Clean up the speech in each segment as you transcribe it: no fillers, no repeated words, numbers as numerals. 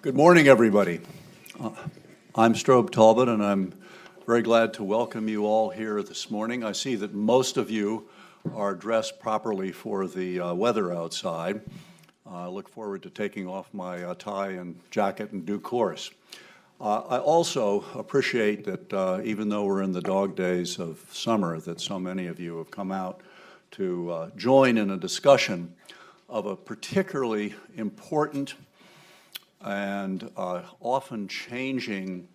Good morning, everybody. I'm Strobe Talbot, and I'm very glad to welcome you all here this morning. I see that most of you are dressed properly for the weather outside. I look forward to taking off my tie and jacket in due course. I also appreciate that even though we're in the dog days of summer, that so many of you have come out to join in a discussion of a particularly important and often changing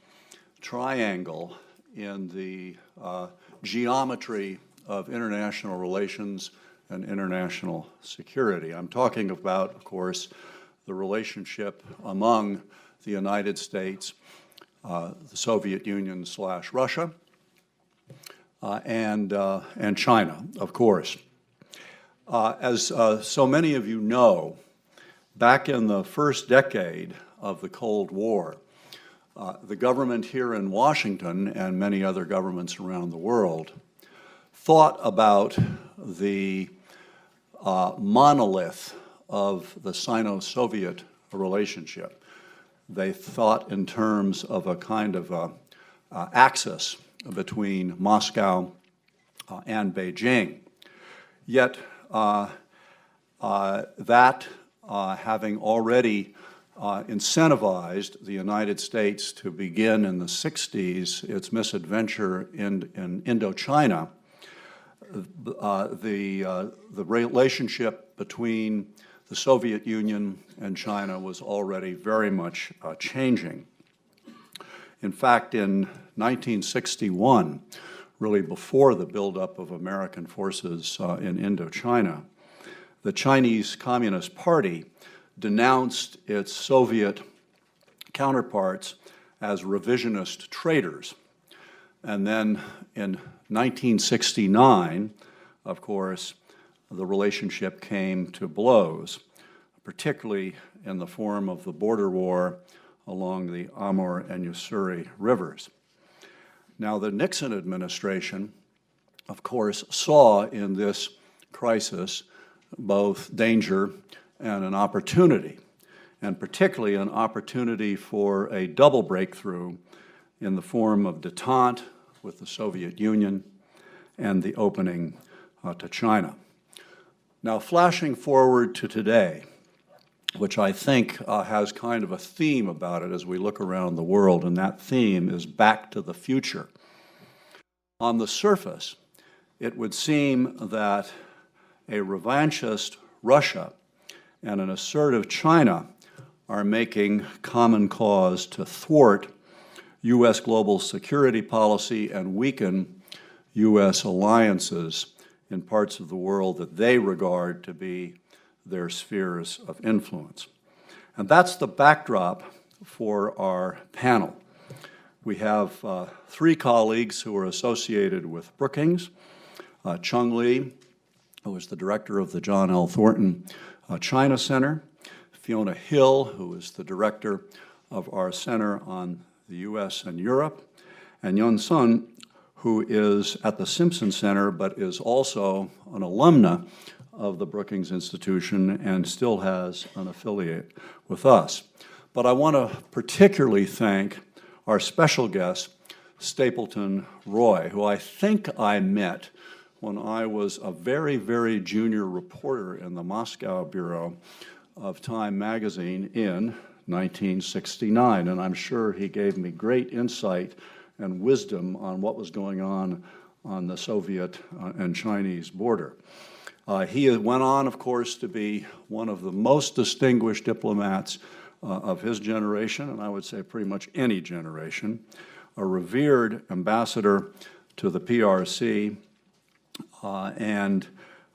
triangle in the geometry of international relations and international security. I'm talking about, of course, the relationship among the United States, the Soviet Union / Russia, and China, of course. As so many of you know, back in the first decade of the Cold War, the government here in Washington and many other governments around the world thought about the monolith of the Sino-Soviet relationship. They thought in terms of a kind of axis between Moscow and Beijing. Yet that having already incentivized the United States to begin in the 60s its misadventure in Indochina, the relationship between the Soviet Union and China was already very much changing. In fact, in 1961, really before the buildup of American forces in Indochina, the Chinese Communist Party denounced its Soviet counterparts as revisionist traitors. And then in 1969, of course, the relationship came to blows, particularly in the form of the border war along the Amur and Ussuri rivers. Now, the Nixon administration, of course, saw in this crisis both danger and an opportunity, and particularly an opportunity for a double breakthrough in the form of détente with the Soviet Union and the opening to China. Now, flashing forward to today, which I think has kind of a theme about it as we look around the world, and that theme is back to the future. On the surface, it would seem that a revanchist Russia and an assertive China are making common cause to thwart U.S. global security policy and weaken U.S. alliances in parts of the world that they regard to be their spheres of influence. And that's the backdrop for our panel. We have three colleagues who are associated with Brookings, Chung Lee, who is the director of the John L. Thornton China Center, Fiona Hill, who is the director of our Center on the U.S. and Europe, and Yun Sun, who is at the Simpson Center but is also an alumna of the Brookings Institution and still has an affiliate with us. But I want to particularly thank our special guest, Stapleton Roy, who I think I met when I was a very, very junior reporter in the Moscow Bureau of Time magazine in 1969, and I'm sure he gave me great insight and wisdom on what was going on the Soviet and Chinese border. He went on, of course, to be one of the most distinguished diplomats of his generation, and I would say pretty much any generation, a revered ambassador to the PRC, and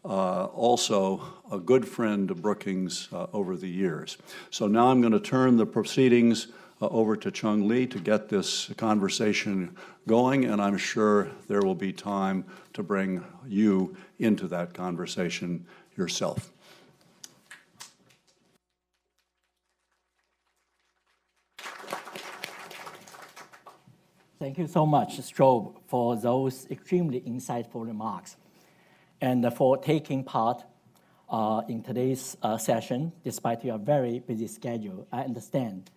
also a good friend to Brookings over the years. So now I'm going to turn the proceedings over to Chung Lee to get this conversation going, and I'm sure there will be time to bring you into that conversation yourself. Thank you so much, Strobe, for those extremely insightful remarks and for taking part in today's session, despite your very busy schedule. I understand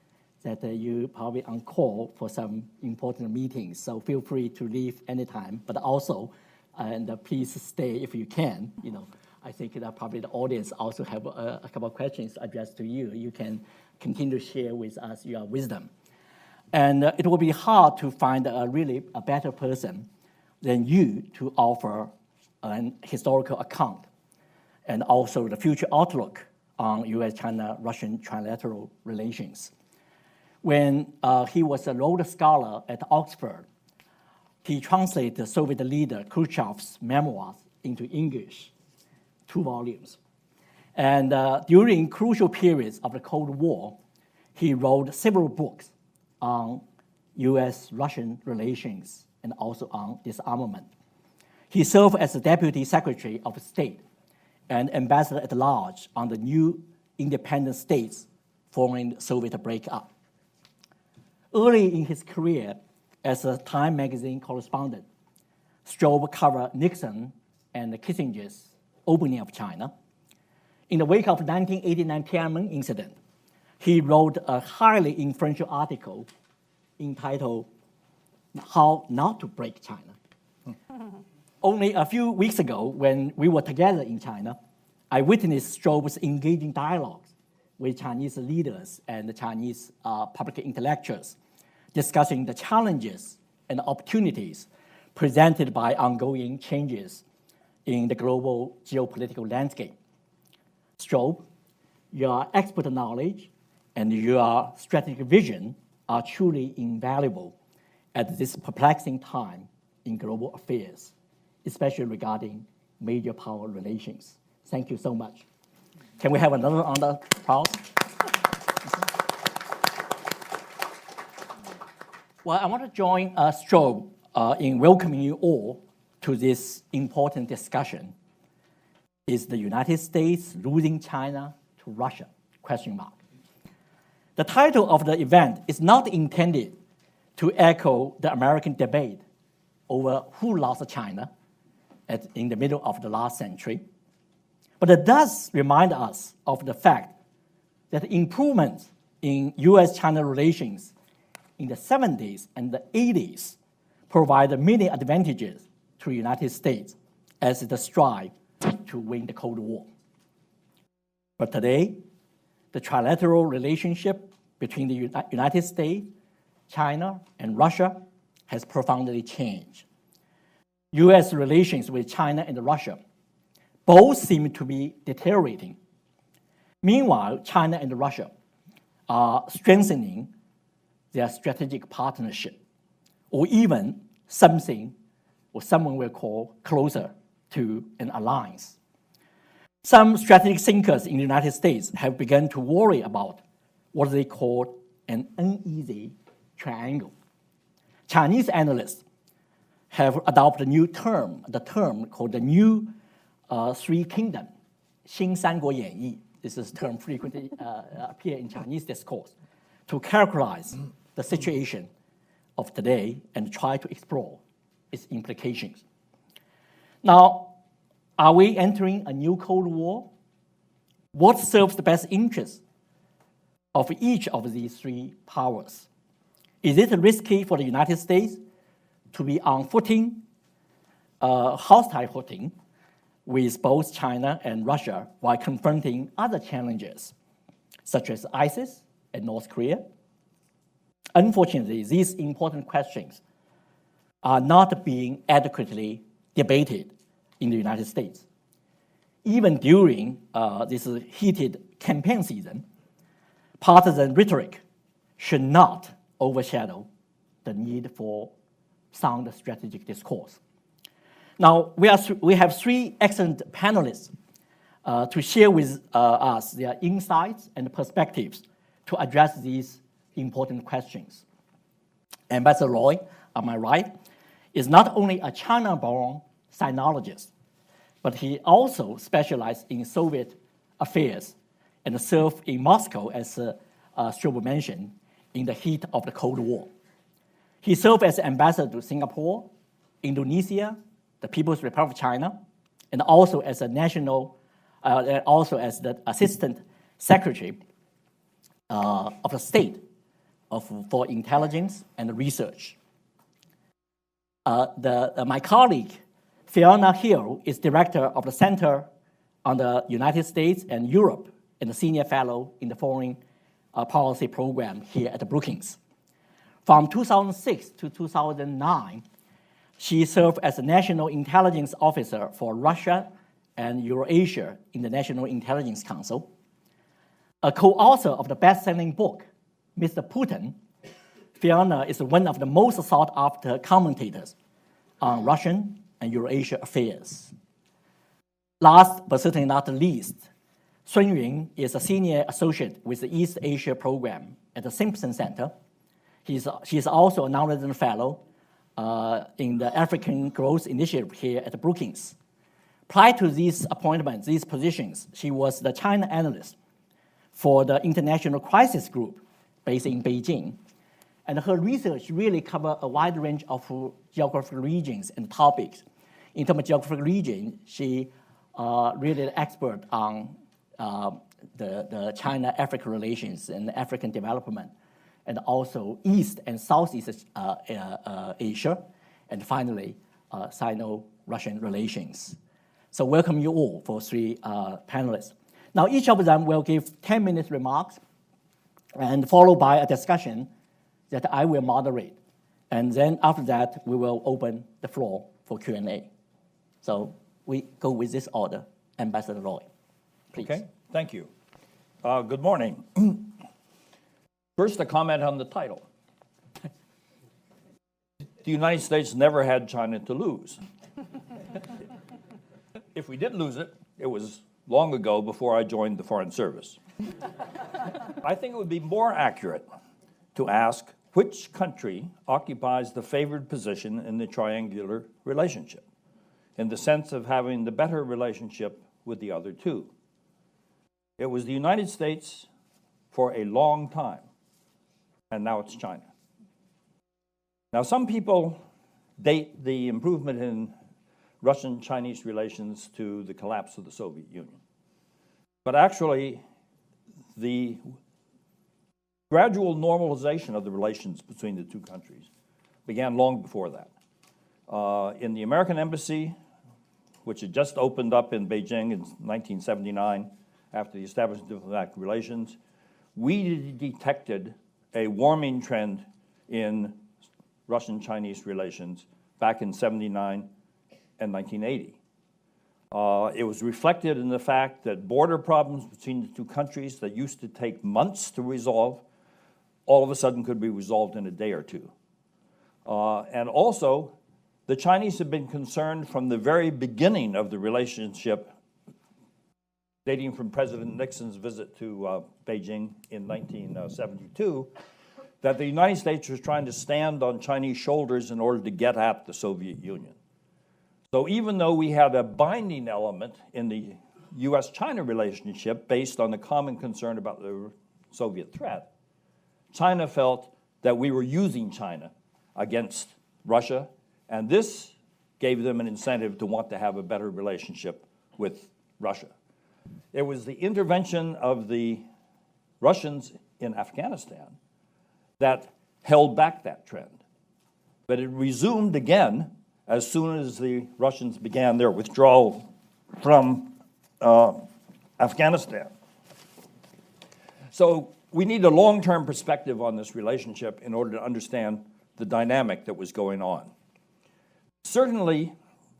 that you probably on call for some important meetings, so feel free to leave anytime. But also, and please stay if you can. I think that probably the audience also have a couple of questions addressed to you. You can continue to share with us your wisdom. And it will be hard to find a better person than you to offer an historical account and also the future outlook on U.S. China-Russian trilateral relations. When he was a Rhodes Scholar at Oxford, he translated Soviet leader Khrushchev's memoirs into English, 2 volumes. And during crucial periods of the Cold War, he wrote several books on U.S.-Russian relations and also on disarmament. He served as the Deputy Secretary of State and Ambassador at Large on the new independent states following the Soviet breakup. Early in his career as a Time magazine correspondent, Straub covered Nixon and Kissinger's opening of China. In the wake of the 1989 Tiananmen incident, he wrote a highly influential article entitled How Not to Break China. Only a few weeks ago, when we were together in China, I witnessed Straub's engaging dialogues with Chinese leaders and the Chinese public intellectuals, discussing the challenges and opportunities presented by ongoing changes in the global geopolitical landscape. Straub, your expert knowledge and your strategic vision are truly invaluable at this perplexing time in global affairs, especially regarding major power relations. Thank you so much. Can we have another round of applause? Well, I want to join Straub in welcoming you all to this important discussion. Is the United States losing China to Russia? ? The title of the event is not intended to echo the American debate over who lost China in the middle of the last century, but it does remind us of the fact that improvements in U.S.-China relations in the 70s and the 80s provide many advantages to the United States as it strives to win the Cold War. But today, the trilateral relationship between the United States, China, and Russia has profoundly changed. U.S. relations with China and Russia both seem to be deteriorating. Meanwhile, China and Russia are strengthening their strategic partnership, or even something or someone will call closer to an alliance. Some strategic thinkers in the United States have begun to worry about what they call an uneasy triangle. Chinese analysts have adopted a new term, the term called the New Three Kingdom, 新三国演义. This is a term frequently appear in Chinese discourse to characterize the situation of today and try to explore its implications. Now, are we entering a new Cold War? What serves the best interests of each of these 3 powers? Is it risky for the United States to be on footing, hostile footing, with both China and Russia while confronting other challenges, such as ISIS and North Korea? Unfortunately, these important questions are not being adequately debated in the United States. Even during this heated campaign season, partisan rhetoric should not overshadow the need for sound strategic discourse. Now, we have 3 excellent panelists to share with us their insights and perspectives to address these important questions. Ambassador Roy, on my right, is not only a China-born sinologist, but he also specialized in Soviet affairs and served in Moscow, as Straub mentioned, in the heat of the Cold War. He served as ambassador to Singapore, Indonesia, the People's Republic of China, and also as also as the Assistant Secretary of the State for intelligence and research. My colleague, Fiona Hill, is director of the Center on the United States and Europe and a senior fellow in the Foreign Policy Program here at the Brookings. From 2006 to 2009, she served as a National Intelligence Officer for Russia and Eurasia in the National Intelligence Council. A co-author of the best-selling book, Mr. Putin, Fiona is one of the most sought-after commentators on Russian and Eurasia affairs. Last but certainly not least, Sun Yun is a senior associate with the East Asia program at the Simpson Center. She's also a non-resident fellow in the African Growth Initiative here at the Brookings. Prior to these appointments, these positions, she was the China analyst for the International Crisis Group based in Beijing. And her research really covers a wide range of geographical regions and topics. In terms of geographical region, she really an expert on the China-Africa relations and African development, and also East and Southeast Asia, and finally, Sino-Russian relations. So welcome you all for three panelists. Now each of them will give 10 minutes remarks, and followed by a discussion that I will moderate. And then after that, we will open the floor for Q&A. So we go with this order. Ambassador Roy, please. Okay, thank you. Good morning. First, a comment on the title. The United States never had China to lose. If we did lose it, it was long ago before I joined the Foreign Service. I think it would be more accurate to ask which country occupies the favored position in the triangular relationship, in the sense of having the better relationship with the other two. It was the United States for a long time, and now it's China. Now, some people date the improvement in Russian-Chinese relations to the collapse of the Soviet Union. But actually, the gradual normalization of the relations between the two countries began long before that. In the American embassy, which had just opened up in Beijing in 1979 after the establishment of diplomatic relations, we detected a warming trend in Russian-Chinese relations back in 79 and 1980. It was reflected in the fact that border problems between the two countries that used to take months to resolve, all of a sudden could be resolved in a day or two. And also, the Chinese have been concerned from the very beginning of the relationship, dating from President Nixon's visit to Beijing in 1972, that the United States was trying to stand on Chinese shoulders in order to get at the Soviet Union. So even though we had a binding element in the U.S. China relationship based on the common concern about the Soviet threat, China felt that we were using China against Russia, and this gave them an incentive to want to have a better relationship with Russia. It was the intervention of the Russians in Afghanistan that held back that trend. But it resumed again as soon as the Russians began their withdrawal from Afghanistan. So we need a long-term perspective on this relationship in order to understand the dynamic that was going on. Certainly,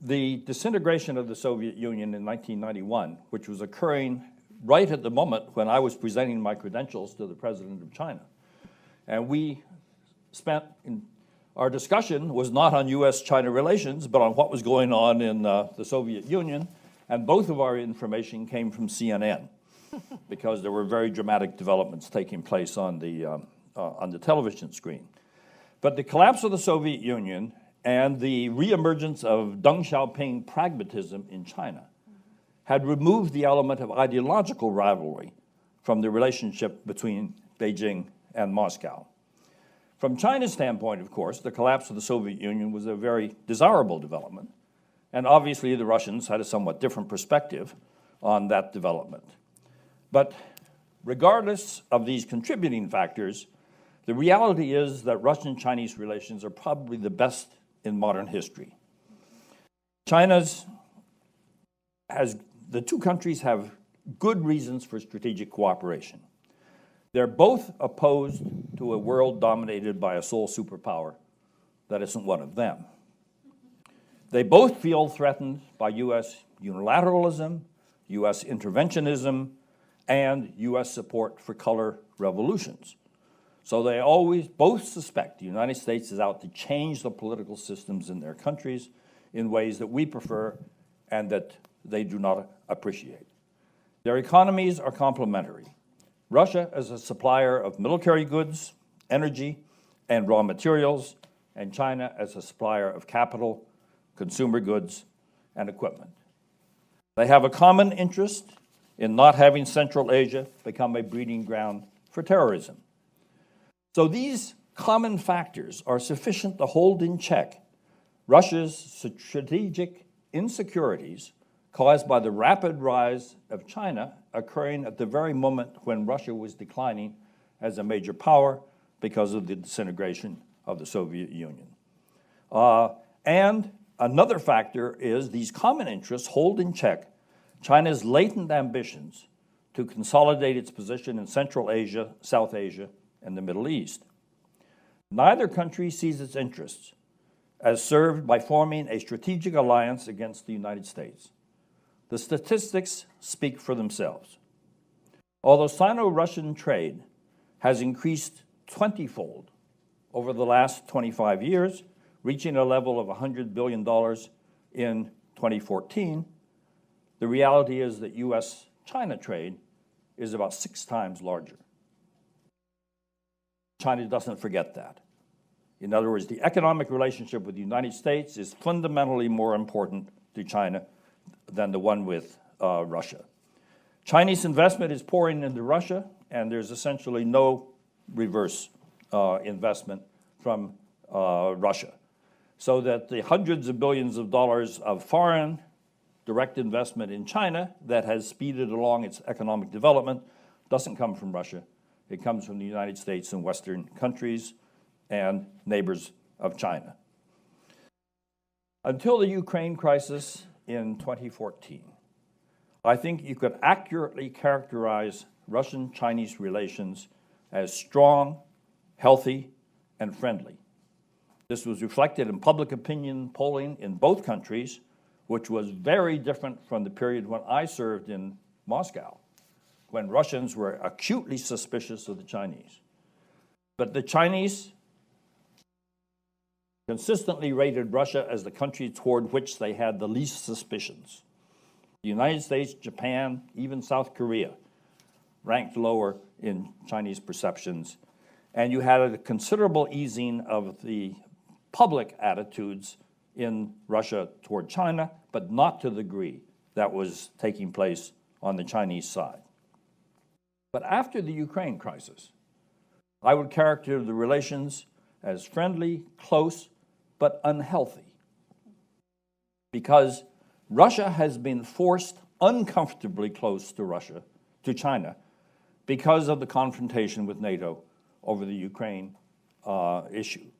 the disintegration of the Soviet Union in 1991, which was occurring right at the moment when I was presenting my credentials to the President of China, and we spent, our discussion was not on U.S. China relations, but on what was going on in the Soviet Union, and both of our information came from CNN because there were very dramatic developments taking place on the television screen. But the collapse of the Soviet Union and the reemergence of Deng Xiaoping pragmatism in China had removed the element of ideological rivalry from the relationship between Beijing and Moscow. From China's standpoint, of course, the collapse of the Soviet Union was a very desirable development, and obviously the Russians had a somewhat different perspective on that development. But regardless of these contributing factors, The reality is that Russian-Chinese relations are probably the best in modern history. The two countries have good reasons for strategic cooperation. They're both opposed to a world dominated by a sole superpower that isn't one of them. They both feel threatened by U.S. unilateralism, U.S. interventionism, and U.S. support for color revolutions. So they always both suspect the United States is out to change the political systems in their countries in ways that we prefer and that they do not appreciate. Their economies are complementary. Russia is a supplier of military goods, energy, and raw materials, and China as a supplier of capital, consumer goods, and equipment. They have a common interest in not having Central Asia become a breeding ground for terrorism. So these common factors are sufficient to hold in check Russia's strategic insecurities caused by the rapid rise of China occurring at the very moment when Russia was declining as a major power because of the disintegration of the Soviet Union. And another factor is these common interests hold in check China's latent ambitions to consolidate its position in Central Asia, South Asia, and the Middle East. Neither country sees its interests as served by forming a strategic alliance against the United States. The statistics speak for themselves. Although Sino-Russian trade has increased 20-fold over the last 25 years, reaching a level of $100 billion in 2014, the reality is that U.S.-China trade is about 6 times larger. China doesn't forget that. In other words, the economic relationship with the United States is fundamentally more important to China than the one with Russia. Chinese investment is pouring into Russia, and there's essentially no reverse investment from Russia. So that the hundreds of billions of dollars of foreign direct investment in China that has speeded along its economic development doesn't come from Russia. It comes from the United States and Western countries and neighbors of China. Until the Ukraine crisis in 2014, I think you could accurately characterize Russian-Chinese relations as strong, healthy, and friendly. This was reflected in public opinion polling in both countries, which was very different from the period when I served in Moscow, when Russians were acutely suspicious of the Chinese. But the Chinese consistently rated Russia as the country toward which they had the least suspicions. The United States, Japan, even South Korea ranked lower in Chinese perceptions. And you had a considerable easing of the public attitudes in Russia toward China, but not to the degree that was taking place on the Chinese side. But after the Ukraine crisis, I would characterize the relations as friendly, close, but unhealthy, because Russia has been forced uncomfortably close to China, because of the confrontation with NATO over the Ukraine issue.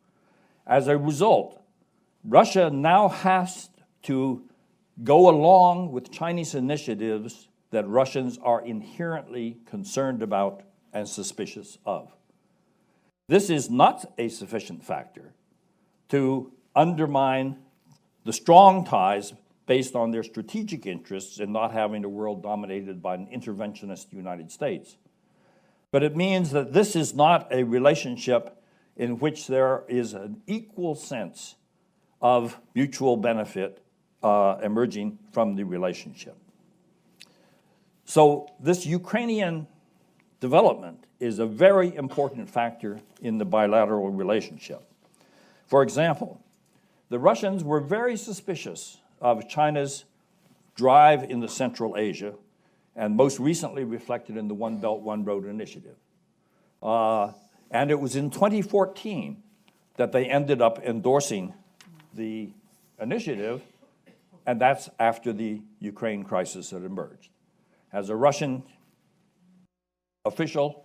As a result, Russia now has to go along with Chinese initiatives that Russians are inherently concerned about and suspicious of. This is not a sufficient factor to undermine the strong ties based on their strategic interests in not having a world dominated by an interventionist United States. But it means that this is not a relationship in which there is an equal sense of mutual benefit emerging from the relationship. So this Ukrainian development is a very important factor in the bilateral relationship. For example, the Russians were very suspicious of China's drive into Central Asia, and most recently reflected in the One Belt, One Road initiative. And it was in 2014 that they ended up endorsing the initiative, and that's after the Ukraine crisis had emerged. As a Russian official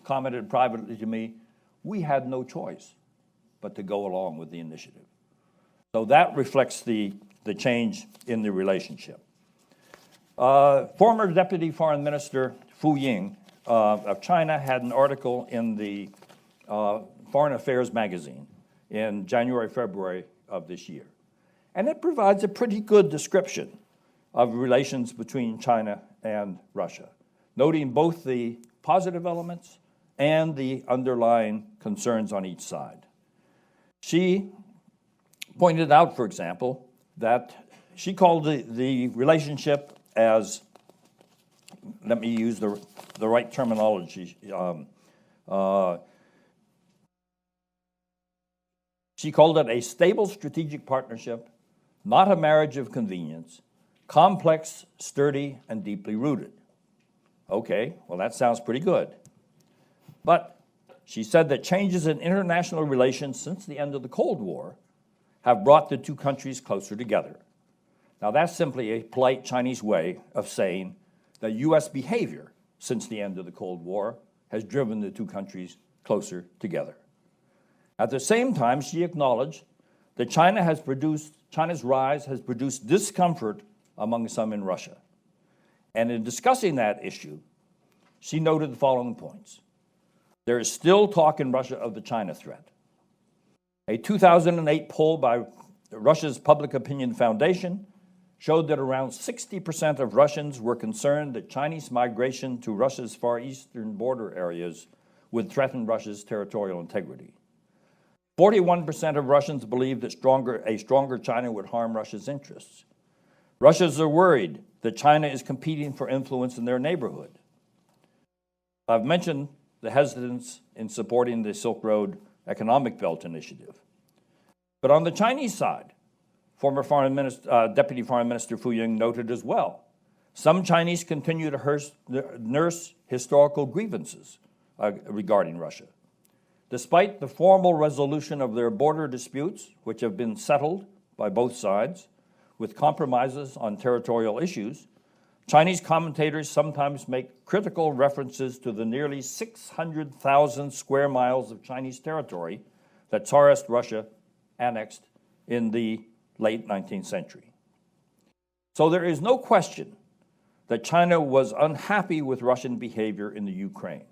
commented privately to me, we had no choice but to go along with the initiative. So that reflects the change in the relationship. Former Deputy Foreign Minister Fu Ying of China had an article in the Foreign Affairs magazine in January, February of this year. And it provides a pretty good description of relations between China and Russia, noting both the positive elements and the underlying concerns on each side. She pointed out, for example, that she called the relationship as, let me use the right terminology, she called it a stable strategic partnership, not a marriage of convenience, complex, sturdy, and deeply rooted. Okay, well, that sounds pretty good. But she said that changes in international relations since the end of the Cold War have brought the two countries closer together. Now, that's simply a polite Chinese way of saying that U.S. behavior since the end of the Cold War has driven the two countries closer together. At the same time, she acknowledged that China's rise has produced discomfort among some in Russia. And in discussing that issue, she noted the following points. There is still talk in Russia of the China threat. A 2008 poll by Russia's Public Opinion Foundation showed that around 60% of Russians were concerned that Chinese migration to Russia's far eastern border areas would threaten Russia's territorial integrity. 41% of Russians believe that a stronger China would harm Russia's interests. Russians are worried that China is competing for influence in their neighborhood. I've mentioned the hesitance in supporting the Silk Road Economic Belt Initiative. But on the Chinese side, former Deputy Foreign Minister Fu Ying noted as well, some Chinese continue to nurse historical grievances regarding Russia. Despite the formal resolution of their border disputes, which have been settled by both sides, with compromises on territorial issues, Chinese commentators sometimes make critical references to the nearly 600,000 square miles of Chinese territory that Tsarist Russia annexed in the late 19th century. So there is no question that China was unhappy with Russian behavior in the Ukraine.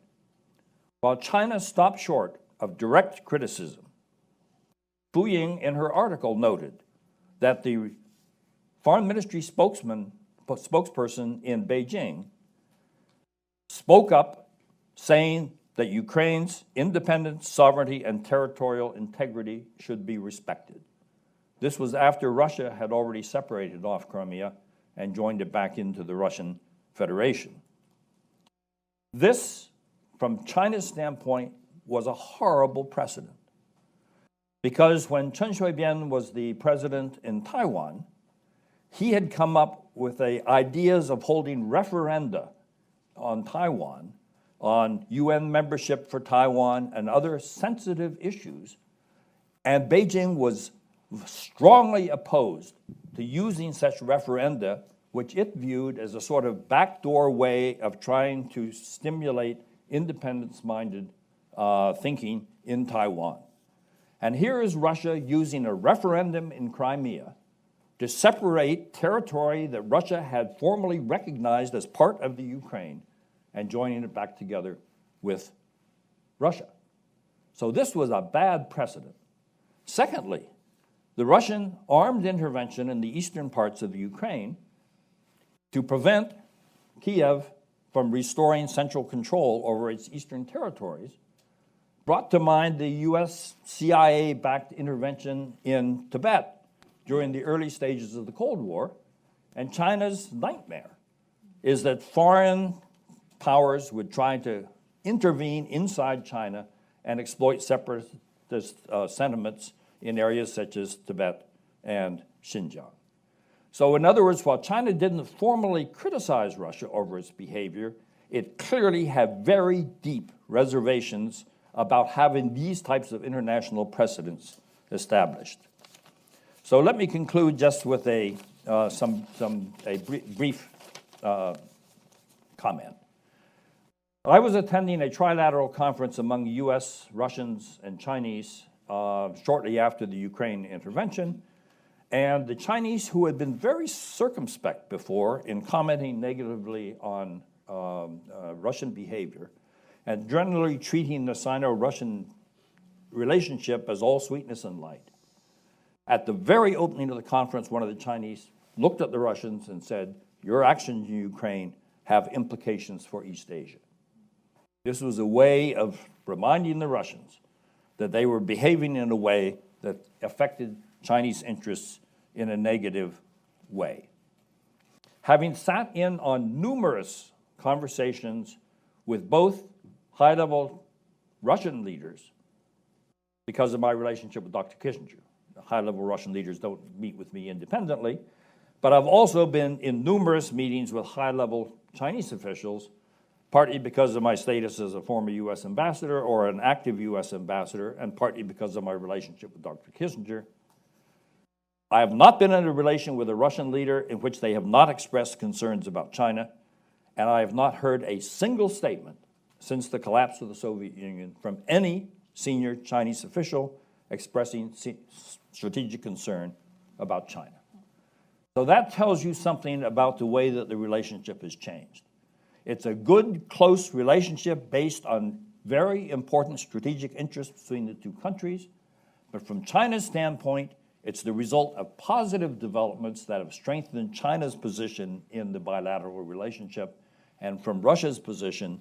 While China stopped short of direct criticism, Fu Ying in her article noted that the Foreign Ministry spokesperson in Beijing spoke up saying that Ukraine's independence, sovereignty, and territorial integrity should be respected. This was after Russia had already separated off Crimea and joined it back into the Russian Federation. This, from China's standpoint, was a horrible precedent. Because when Chen Shui-bian was the president in Taiwan, he had come up with ideas of holding referenda on Taiwan, on UN membership for Taiwan, and other sensitive issues. And Beijing was strongly opposed to using such referenda, which it viewed as a sort of backdoor way of trying to stimulate independence-minded thinking in Taiwan. And here is Russia using a referendum in Crimea to separate territory that Russia had formally recognized as part of the Ukraine and joining it back together with Russia. So this was a bad precedent. Secondly, the Russian armed intervention in the eastern parts of the Ukraine to prevent Kiev from restoring central control over its eastern territories brought to mind the U.S. CIA-backed intervention in Tibet during the early stages of the Cold War. And China's nightmare is that foreign powers would try to intervene inside China and exploit separatist sentiments in areas such as Tibet and Xinjiang. So in other words, while China didn't formally criticize Russia over its behavior, it clearly had very deep reservations about having these types of international precedents established. So let me conclude just with a brief comment. I was attending a trilateral conference among U.S., Russians, and Chinese shortly after the Ukraine intervention, and the Chinese, who had been very circumspect before in commenting negatively on Russian behavior, and generally treating the Sino-Russian relationship as all sweetness and light. At the very opening of the conference, one of the Chinese looked at the Russians and said, "Your actions in Ukraine have implications for East Asia." This was a way of reminding the Russians that they were behaving in a way that affected Chinese interests in a negative way. Having sat in on numerous conversations with both high-level Russian leaders, because of my relationship with Dr. Kissinger. High-level Russian leaders don't meet with me independently, but I've also been in numerous meetings with high-level Chinese officials, partly because of my status as a former U.S. ambassador or an active U.S. ambassador, and partly because of my relationship with Dr. Kissinger. I have not been in a relation with a Russian leader in which they have not expressed concerns about China, and I have not heard a single statement since the collapse of the Soviet Union from any senior Chinese official expressing strategic concern about China. So that tells you something about the way that the relationship has changed. It's a good, close relationship based on very important strategic interests between the two countries, but from China's standpoint, it's the result of positive developments that have strengthened China's position in the bilateral relationship, and from Russia's position,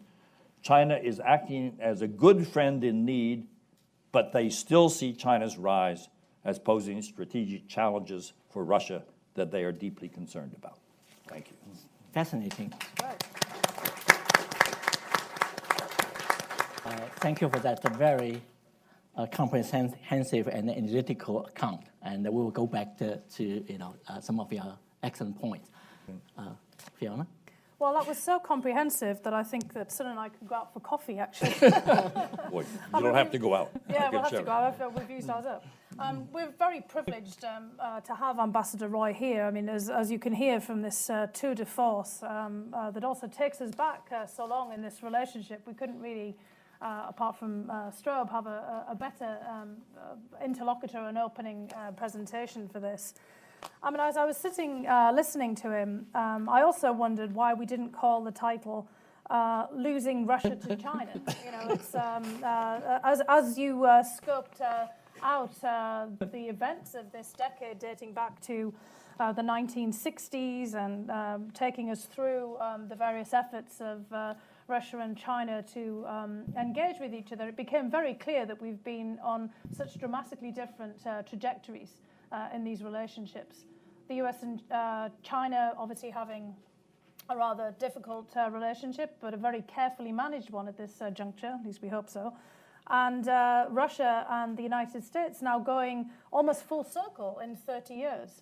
China is acting as a good friend in need, but they still see China's rise as posing strategic challenges for Russia that they are deeply concerned about. Thank you. Fascinating. Thank you for that very comprehensive and analytical account, and we will go back to some of your excellent points. Fiona? Well, that was so comprehensive that I think that Sun and I could go out for coffee, actually. Boy, you don't have to go out. Yeah, we'll have to go out. We've used ours up. We're very privileged to have Ambassador Roy here. I mean, as you can hear from this tour de force, that also takes us back so long in this relationship. We couldn't really, apart from Strobe, have a better interlocutor and opening presentation for this. I mean, as I was sitting listening to him, I also wondered why we didn't call the title "Losing Russia to China." You know, it's as you scoped out the events of this decade, dating back to the 1960s and taking us through the various efforts of Russia and China to engage with each other, it became very clear that we've been on such dramatically different trajectories in these relationships. The US and China obviously having a rather difficult relationship, but a very carefully managed one at this juncture, at least we hope so. And Russia and the United States now going almost full circle in 30 years.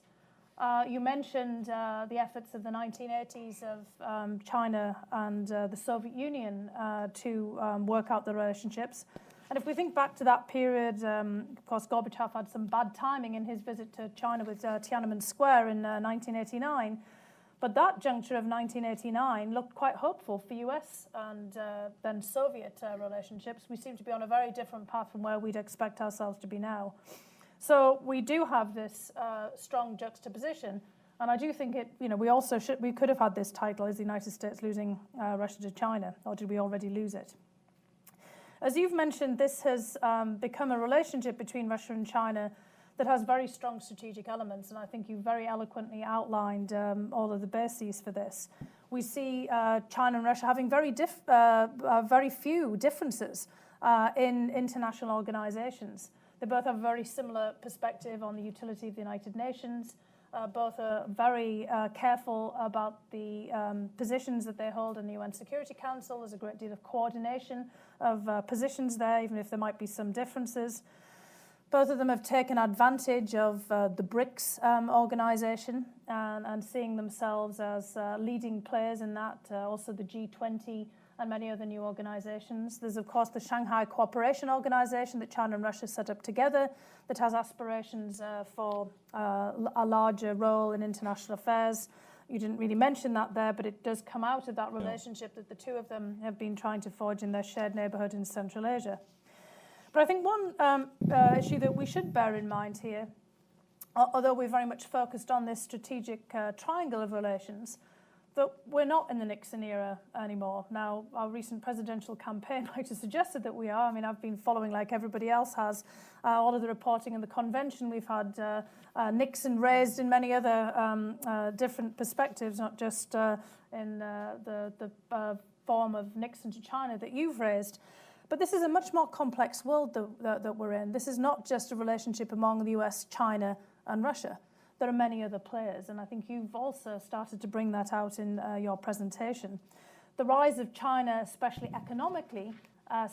You mentioned the efforts of the 1980s of China and the Soviet Union to work out the relationships. And if we think back to that period, of course, Gorbachev had some bad timing in his visit to China with Tiananmen Square in 1989. But that juncture of 1989 looked quite hopeful for US and then Soviet relationships. We seem to be on a very different path from where we'd expect ourselves to be now. So we do have this strong juxtaposition. And I do think we could have had this title, "Is the United States losing Russia to China?" Or did we already lose it? As you've mentioned, this has become a relationship between Russia and China that has very strong strategic elements, and I think you very eloquently outlined all of the bases for this. We see China and Russia having very few differences in international organizations. They both have a very similar perspective on the utility of the United Nations. Both are very careful about the positions that they hold in the UN Security Council. There's a great deal of coordination of positions there, even if there might be some differences. Both of them have taken advantage of the BRICS organization and seeing themselves as leading players in that, also the G20 and many other new organizations. There's, of course, the Shanghai Cooperation Organization that China and Russia set up together that has aspirations for a larger role in international affairs. You didn't really mention that there, but it does come out of that relationship that the two of them have been trying to forge in their shared neighborhood in Central Asia. But I think one issue that we should bear in mind here, although we're very much focused on this strategic triangle of relations, that we're not in the Nixon era anymore. Now, our recent presidential campaign might have suggested that we are. I mean, I've been following, like everybody else has, all of the reporting in the convention. We've had Nixon raised in many other different perspectives, not just in the form of Nixon to China that you've raised. But this is a much more complex world that we're in. This is not just a relationship among the U.S., China, and Russia. There are many other players, and I think you've also started to bring that out in your presentation. The rise of China, especially economically,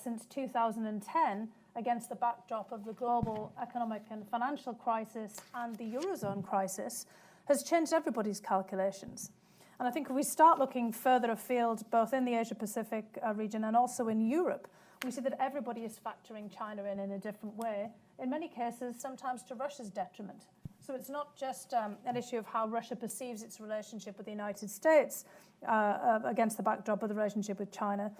since 2010, against the backdrop of the global economic and financial crisis and the Eurozone crisis, has changed everybody's calculations. And I think if we start looking further afield, both in the Asia-Pacific region and also in Europe, we see that everybody is factoring China in a different way, in many cases, sometimes to Russia's detriment. So it's not just an issue of how Russia perceives its relationship with the United States against the backdrop of the relationship with China,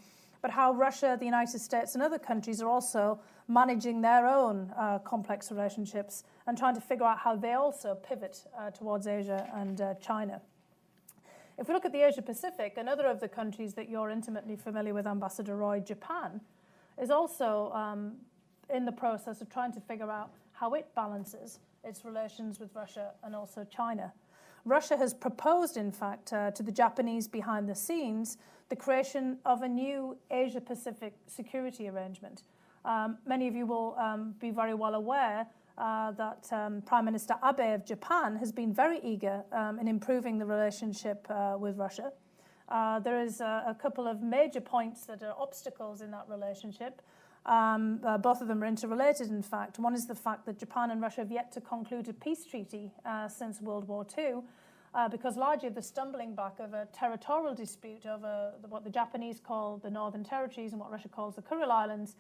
but how Russia, the United States, and other countries are also managing their own complex relationships and trying to figure out how they also pivot towards Asia and China. If we look at the Asia-Pacific, another of the countries that you're intimately familiar with, Ambassador Roy, Japan, is also in the process of trying to figure out how it balances its relations with Russia and also China. Russia has proposed, in fact, to the Japanese behind the scenes, the creation of a new Asia-Pacific security arrangement. Many of you will be very well aware that Prime Minister Abe of Japan has been very eager in improving the relationship with Russia. There is a couple of major points that are obstacles in that relationship. Both of them are interrelated, in fact. One is the fact that Japan and Russia have yet to conclude a peace treaty since World War II, because largely of the stumbling block of a territorial dispute over what the Japanese call the Northern Territories and what Russia calls the Kuril Islands,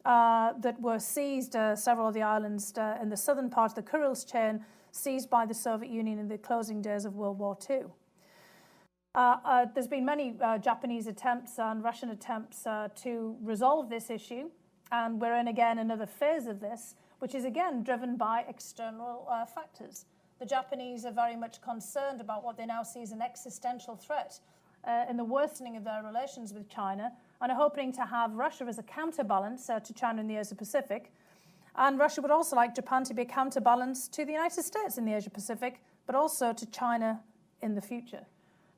that were seized, several of the islands in the southern part of the Kurils chain, seized by the Soviet Union in the closing days of World War II. There's been many Japanese attempts and Russian attempts to resolve this issue, and we're in again another phase of this, which is again driven by external factors. The Japanese are very much concerned about what they now see as an existential threat in the worsening of their relations with China, and are hoping to have Russia as a counterbalance to China in the Asia-Pacific. And Russia would also like Japan to be a counterbalance to the United States in the Asia-Pacific, but also to China in the future.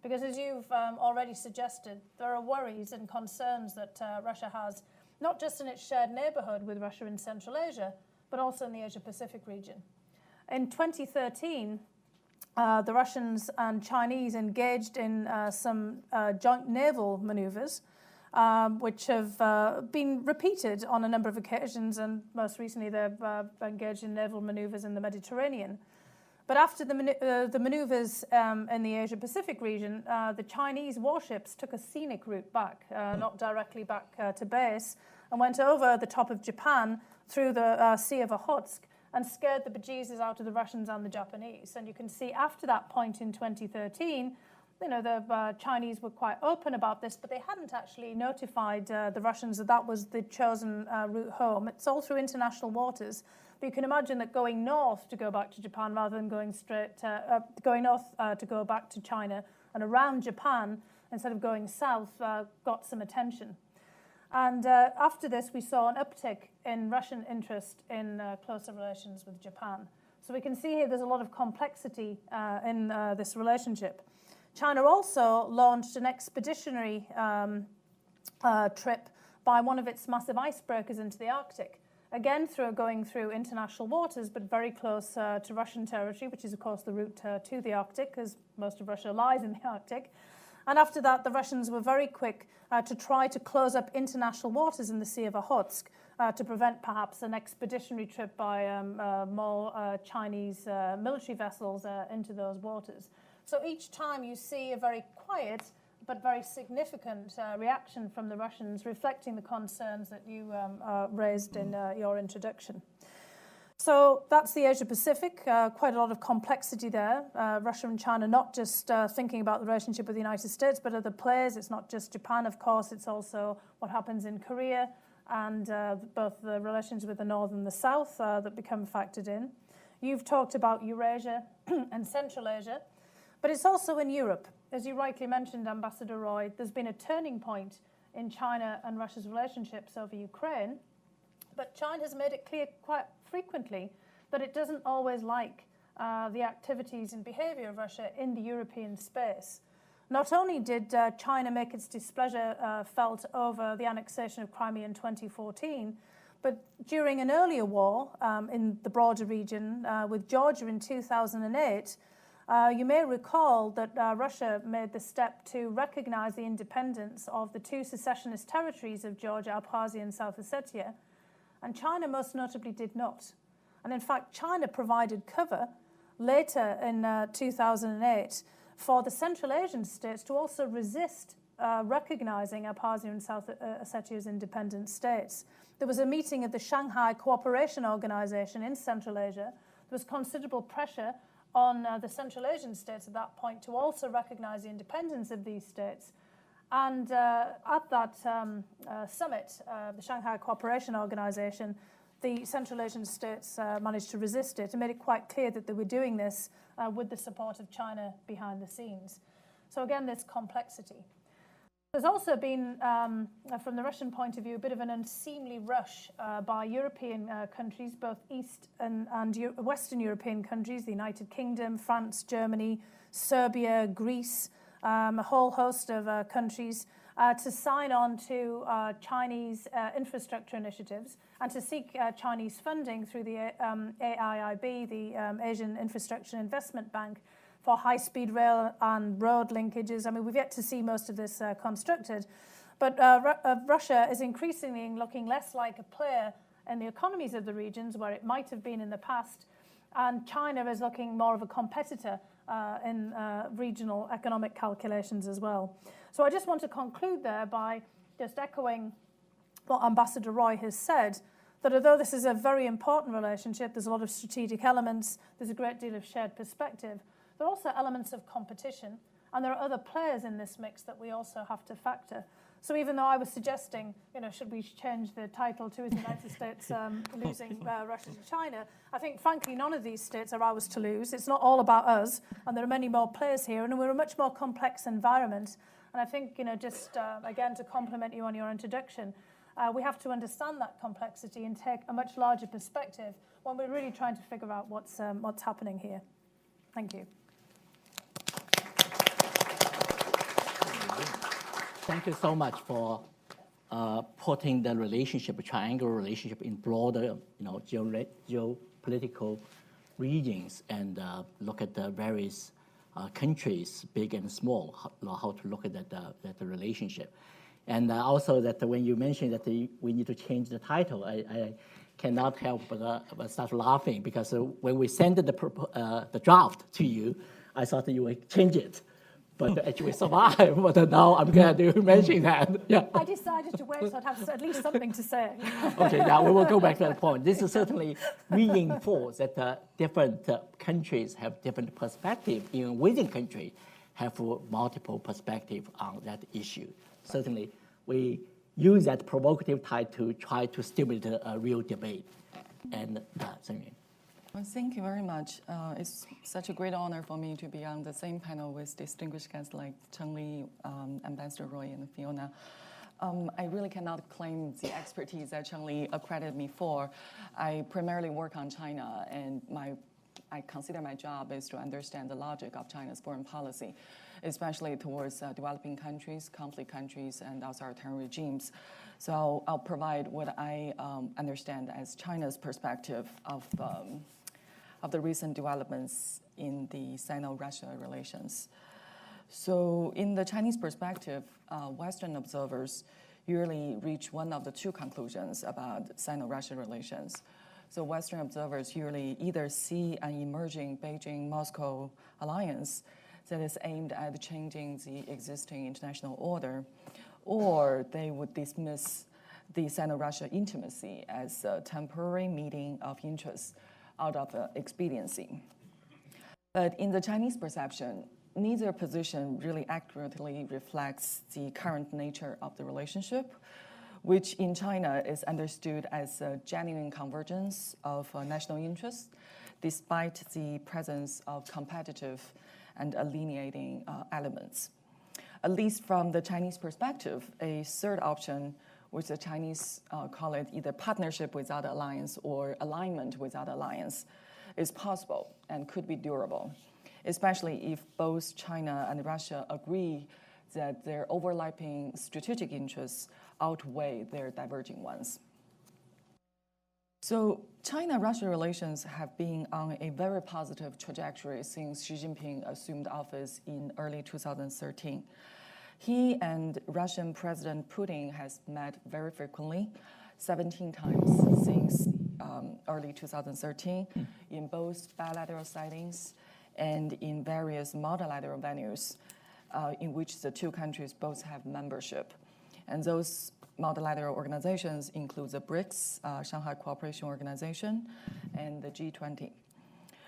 Because as you've already suggested, there are worries and concerns that Russia has, not just in its shared neighborhood with Russia in Central Asia, but also in the Asia-Pacific region. In 2013, the Russians and Chinese engaged in some joint naval maneuvers, which have been repeated on a number of occasions, and most recently they've engaged in naval maneuvers in the Mediterranean. But after the maneuvers in the Asia-Pacific region, the Chinese warships took a scenic route back, not directly back to base, and went over the top of Japan through the Sea of Okhotsk and scared the bejesus out of the Russians and the Japanese. And you can see after that point in 2013, the Chinese were quite open about this, but they hadn't actually notified the Russians that that was the chosen route home. It's all through international waters. But you can imagine that going north to go back to Japan rather than going going north to go back to China and around Japan instead of going south got some attention. And after this, we saw an uptick in Russian interest in closer relations with Japan. So we can see here there's a lot of complexity in this relationship. China also launched an expeditionary trip by one of its massive icebreakers into the Arctic. Again, going through international waters, but very close to Russian territory, which is, of course, the route to the Arctic, because most of Russia lies in the Arctic. And after that, the Russians were very quick to try to close up international waters in the Sea of Okhotsk to prevent perhaps an expeditionary trip by more Chinese military vessels into those waters. So each time you see a very quiet but very significant reaction from the Russians, reflecting the concerns that you raised in your introduction. So that's the Asia-Pacific, quite a lot of complexity there. Russia and China not just thinking about the relationship with the United States, but other players. It's not just Japan, of course, it's also what happens in Korea and both the relations with the North and the South that become factored in. You've talked about Eurasia and Central Asia, but it's also in Europe. As you rightly mentioned, Ambassador Roy, there's been a turning point in China and Russia's relationships over Ukraine, but China has made it clear quite frequently that it doesn't always like the activities and behavior of Russia in the European space. Not only did China make its displeasure felt over the annexation of Crimea in 2014, but during an earlier war in the broader region with Georgia in 2008, you may recall that Russia made the step to recognize the independence of the two secessionist territories of Georgia, Abkhazia, and South Ossetia. And China most notably did not. And in fact, China provided cover later in 2008 for the Central Asian states to also resist recognizing Abkhazia and South Ossetia as independent states. There was a meeting of the Shanghai Cooperation Organization in Central Asia. There was considerable pressure on the Central Asian states at that point to also recognize the independence of these states. And at that summit, the Shanghai Cooperation Organization, the Central Asian states managed to resist it and made it quite clear that they were doing this with the support of China behind the scenes. So again, there's complexity. There's also been, from the Russian point of view, a bit of an unseemly rush by European countries, both East and Western European countries, the United Kingdom, France, Germany, Serbia, Greece, a whole host of countries to sign on to Chinese infrastructure initiatives and to seek Chinese funding through the AIIB, the Asian Infrastructure Investment Bank, for high-speed rail and road linkages. I mean, we've yet to see most of this constructed. But Russia is increasingly looking less like a player in the economies of the regions where it might have been in the past, and China is looking more of a competitor in regional economic calculations as well. So I just want to conclude there by just echoing what Ambassador Roy has said, that although this is a very important relationship, there's a lot of strategic elements, there's a great deal of shared perspective, there are also elements of competition, and there are other players in this mix that we also have to factor. So even though I was suggesting, should we change the title to "Is the United States losing Russia to China?" I think, frankly, none of these states are ours to lose. It's not all about us, and there are many more players here, and we're a much more complex environment. And I think, just again, to compliment you on your introduction, we have to understand that complexity and take a much larger perspective when we're really trying to figure out what's happening here. Thank you. Thank you so much for putting the relationship, triangular relationship, in broader, geopolitical regions, and look at the various countries, big and small, how to look at that relationship. And also that when you mentioned that we need to change the title, I cannot help but start laughing, because when we sent the draft to you, I thought that you would change it. But actually survive. But now I'm glad you mentioned that. Yeah. I decided to wait so I'd have at least something to say. Okay, now we will go back to that point. This is certainly reinforce that different countries have different perspective. Even within country, have multiple perspective on that issue. Certainly, we use that provocative title to try to stimulate a real debate. And Zheng. Well, thank you very much. It's such a great honor for me to be on the same panel with distinguished guests like Cheng Li, Ambassador Roy, and Fiona. I really cannot claim the expertise that Cheng Li accredited me for. I primarily work on China, and I consider my job is to understand the logic of China's foreign policy, especially towards developing countries, conflict countries, and authoritarian regimes. So I'll provide what I understand as China's perspective of the recent developments in the Sino-Russia relations. So in the Chinese perspective, Western observers usually reach one of the two conclusions about Sino-Russia relations. So Western observers usually either see an emerging Beijing-Moscow alliance that is aimed at changing the existing international order, or they would dismiss the Sino-Russia intimacy as a temporary meeting of interests out of expediency. But in the Chinese perception, neither position really accurately reflects the current nature of the relationship, which in China is understood as a genuine convergence of national interests, despite the presence of competitive and alienating elements. At least from the Chinese perspective, a third option, which the Chinese call it either partnership without alliance or alignment without alliance, is possible and could be durable, especially if both China and Russia agree that their overlapping strategic interests outweigh their diverging ones. So China-Russia relations have been on a very positive trajectory since Xi Jinping assumed office in early 2013. He and Russian President Putin has met very frequently, 17 times since early 2013, in both bilateral sightings and in various multilateral venues in which the two countries both have membership. And those multilateral organizations include the BRICS, Shanghai Cooperation Organization, and the G20.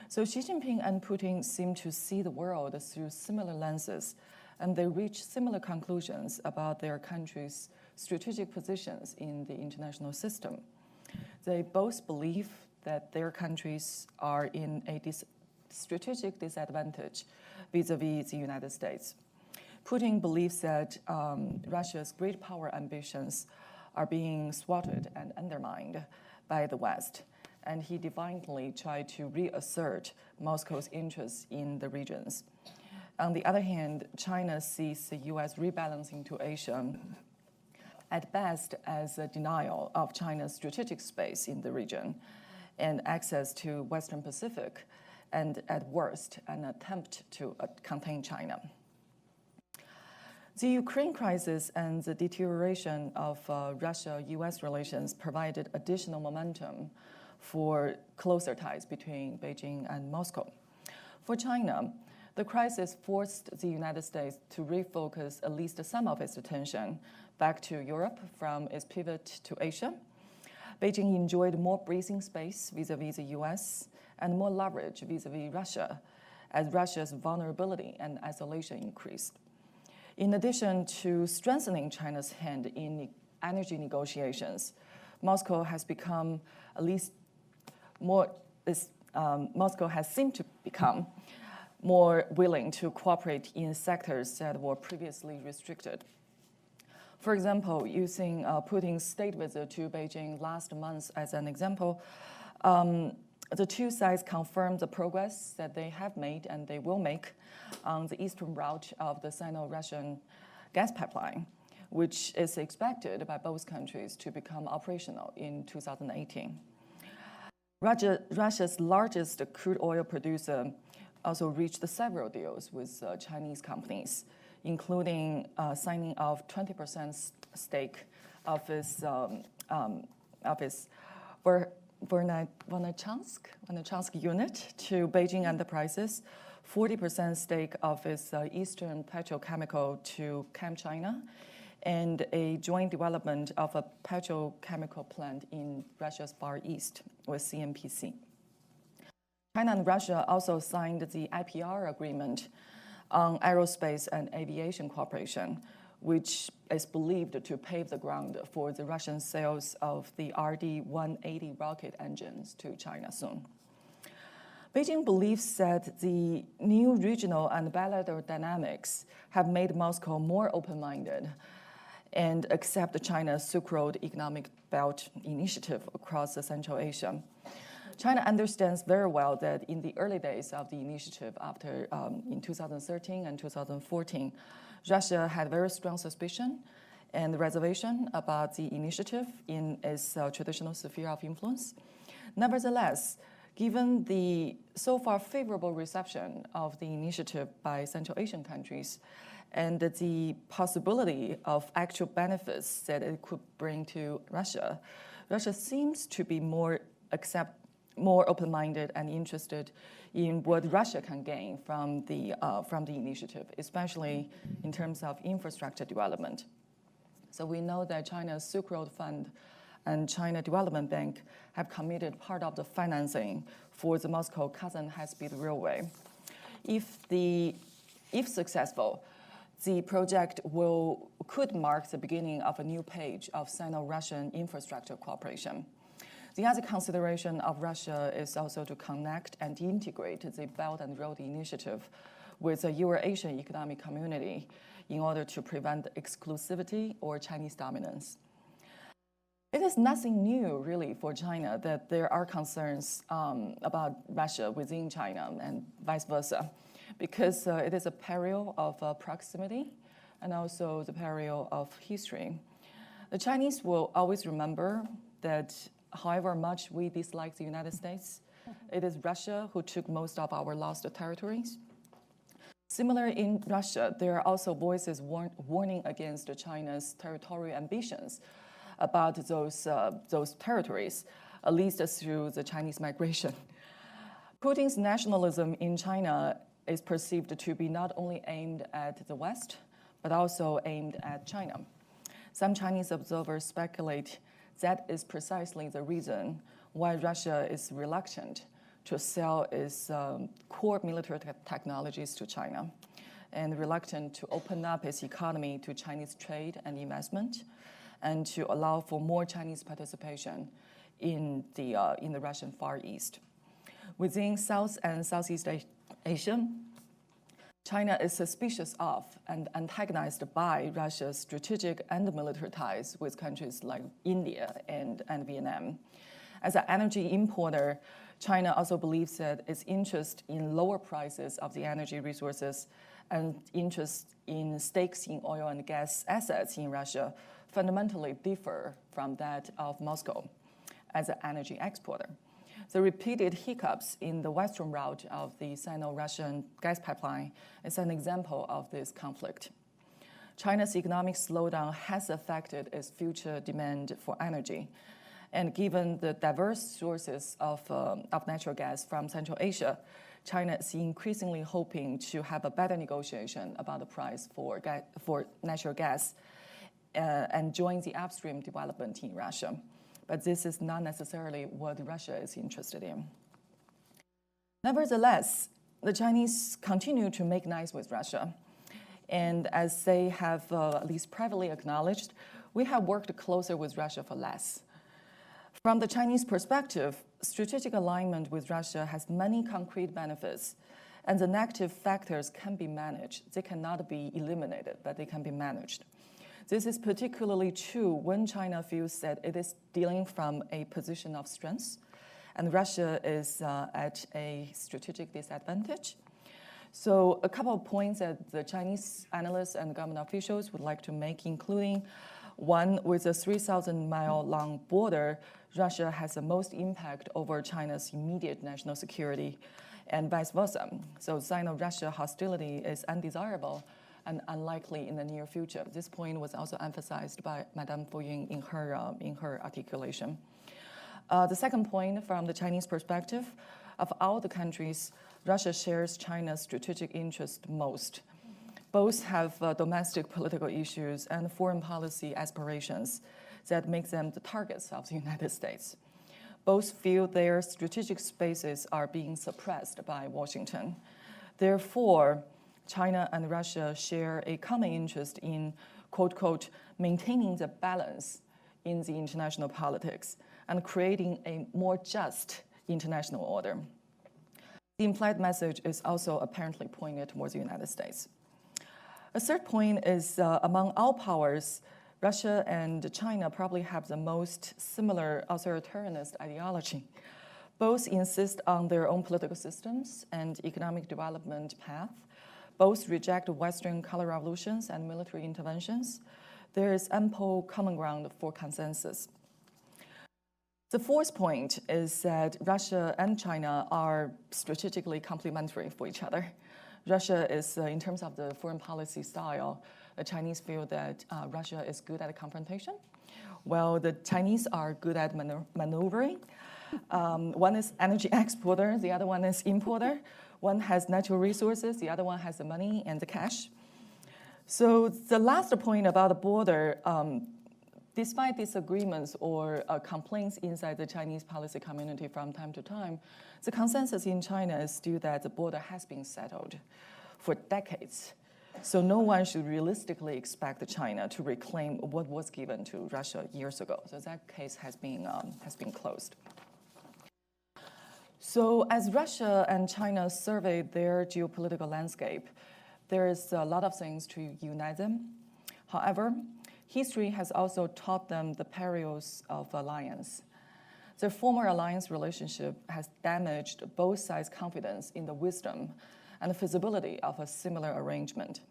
So Xi Jinping and Putin seem to see the world through similar lenses, and they reach similar conclusions about their countries' strategic positions in the international system. They both believe that their countries are in a strategic disadvantage vis-à-vis the United States. Putin believes that Russia's great power ambitions are being thwarted and undermined by the West, and he defiantly tried to reassert Moscow's interests in the regions. On the other hand, China sees the U.S. rebalancing to Asia at best as a denial of China's strategic space in the region and access to Western Pacific, and at worst, an attempt to contain China. The Ukraine crisis and the deterioration of Russia-U.S. relations provided additional momentum for closer ties between Beijing and Moscow. For China, the crisis forced the United States to refocus at least some of its attention back to Europe from its pivot to Asia. Beijing enjoyed more breathing space vis-à-vis the U.S. and more leverage vis-à-vis Russia as Russia's vulnerability and isolation increased. In addition to strengthening China's hand in energy negotiations, Moscow has become at least Moscow has seemed to become more willing to cooperate in sectors that were previously restricted. For example, using Putin's state visit to Beijing last month as an example, the two sides confirmed the progress that they have made and they will make on the eastern route of the Sino-Russian gas pipeline, which is expected by both countries to become operational in 2018. Russia's largest crude oil producer also reached several deals with Chinese companies, including signing off 20% stake of its Volochansk unit to Beijing Enterprises, 40% stake of its Eastern Petrochemical to ChemChina, and a joint development of a petrochemical plant in Russia's Far East with CNPC. China and Russia also signed the IPR agreement on aerospace and aviation cooperation, which is believed to pave the ground for the Russian sales of the RD-180 rocket engines to China soon. Beijing believes that the new regional and bilateral dynamics have made Moscow more open-minded and accept China's Silk Road Economic Belt initiative across Central Asia. China understands very well that in the early days of the initiative, after in 2013 and 2014, Russia had very strong suspicion and reservation about the initiative in its traditional sphere of influence. Nevertheless, given the so far favorable reception of the initiative by Central Asian countries and the possibility of actual benefits that it could bring to Russia, Russia seems to be more open-minded and interested in what Russia can gain from the initiative, especially in terms of infrastructure development. So we know that China's Silk Road Fund and China Development Bank have committed part of the financing for the Moscow-Kazan high-speed railway. If successful, the project could mark the beginning of a new page of Sino-Russian infrastructure cooperation. The other consideration of Russia is also to connect and integrate the Belt and Road Initiative with the Euro-Asian Economic Community in order to prevent exclusivity or Chinese dominance. It is nothing new, really, for China that there are concerns about Russia within China and vice versa, because it is a peril of proximity and also the peril of history. The Chinese will always remember that however much we dislike the United States, it is Russia who took most of our lost territories. Similar in Russia, there are also voices warning against China's territorial ambitions about those territories, at least through the Chinese migration. Putin's nationalism in China is perceived to be not only aimed at the West, but also aimed at China. Some Chinese observers speculate that is precisely the reason why Russia is reluctant to sell its core military technologies to China and reluctant to open up its economy to Chinese trade and investment and to allow for more Chinese participation in the Russian Far East. Within South and Southeast Asia, China is suspicious of and antagonized by Russia's strategic and military ties with countries like India and Vietnam. As an energy importer, China also believes that its interest in lower prices of the energy resources and interest in stakes in oil and gas assets in Russia fundamentally differ from that of Moscow as an energy exporter. The repeated hiccups in the western route of the Sino-Russian gas pipeline is an example of this conflict. China's economic slowdown has affected its future demand for energy. And given the diverse sources of natural gas from Central Asia, China is increasingly hoping to have a better negotiation about the price for natural gas and join the upstream development in Russia. But this is not necessarily what Russia is interested in. Nevertheless, the Chinese continue to make nice with Russia. And as they have at least privately acknowledged, we have worked closer with Russia for less. From the Chinese perspective, strategic alignment with Russia has many concrete benefits, and the negative factors can be managed. They cannot be eliminated, but they can be managed. This is particularly true when China feels that it is dealing from a position of strength, and Russia is at a strategic disadvantage. So a couple of points that the Chinese analysts and government officials would like to make, including one, with a 3,000-mile-long border, Russia has the most impact over China's immediate national security, and vice versa. So Sino-Russia hostility is undesirable and unlikely in the near future. This point was also emphasized by Madame Fu Ying in her articulation. The second point, from the Chinese perspective, of all the countries, Russia shares China's strategic interest most. Both have domestic political issues and foreign policy aspirations that make them the targets of the United States. Both feel their strategic spaces are being suppressed by Washington. Therefore, China and Russia share a common interest in, quote, quote, maintaining the balance in the international politics and creating a more just international order. The implied message is also apparently pointed towards the United States. A third point is among all powers, Russia and China probably have the most similar authoritarianist ideology. Both insist on their own political systems and economic development path. Both reject Western color revolutions and military interventions. There is ample common ground for consensus. The fourth point is that Russia and China are strategically complementary for each other. Russia is, in terms of the foreign policy style, the Chinese feel that Russia is good at confrontation, while the Chinese are good at maneuvering. One is energy exporter, the other one is importer. One has natural resources, the other one has the money and the cash. So the last point about the border, despite disagreements or complaints inside the Chinese policy community from time to time, the consensus in China is still that the border has been settled for decades. So no one should realistically expect China to reclaim what was given to Russia years ago. So that case has been closed. So as Russia and China survey their geopolitical landscape, there is a lot of things to unite them. However, history has also taught them the perils of alliance. Their former alliance relationship has damaged both sides' confidence in the wisdom and the feasibility of a similar arrangement.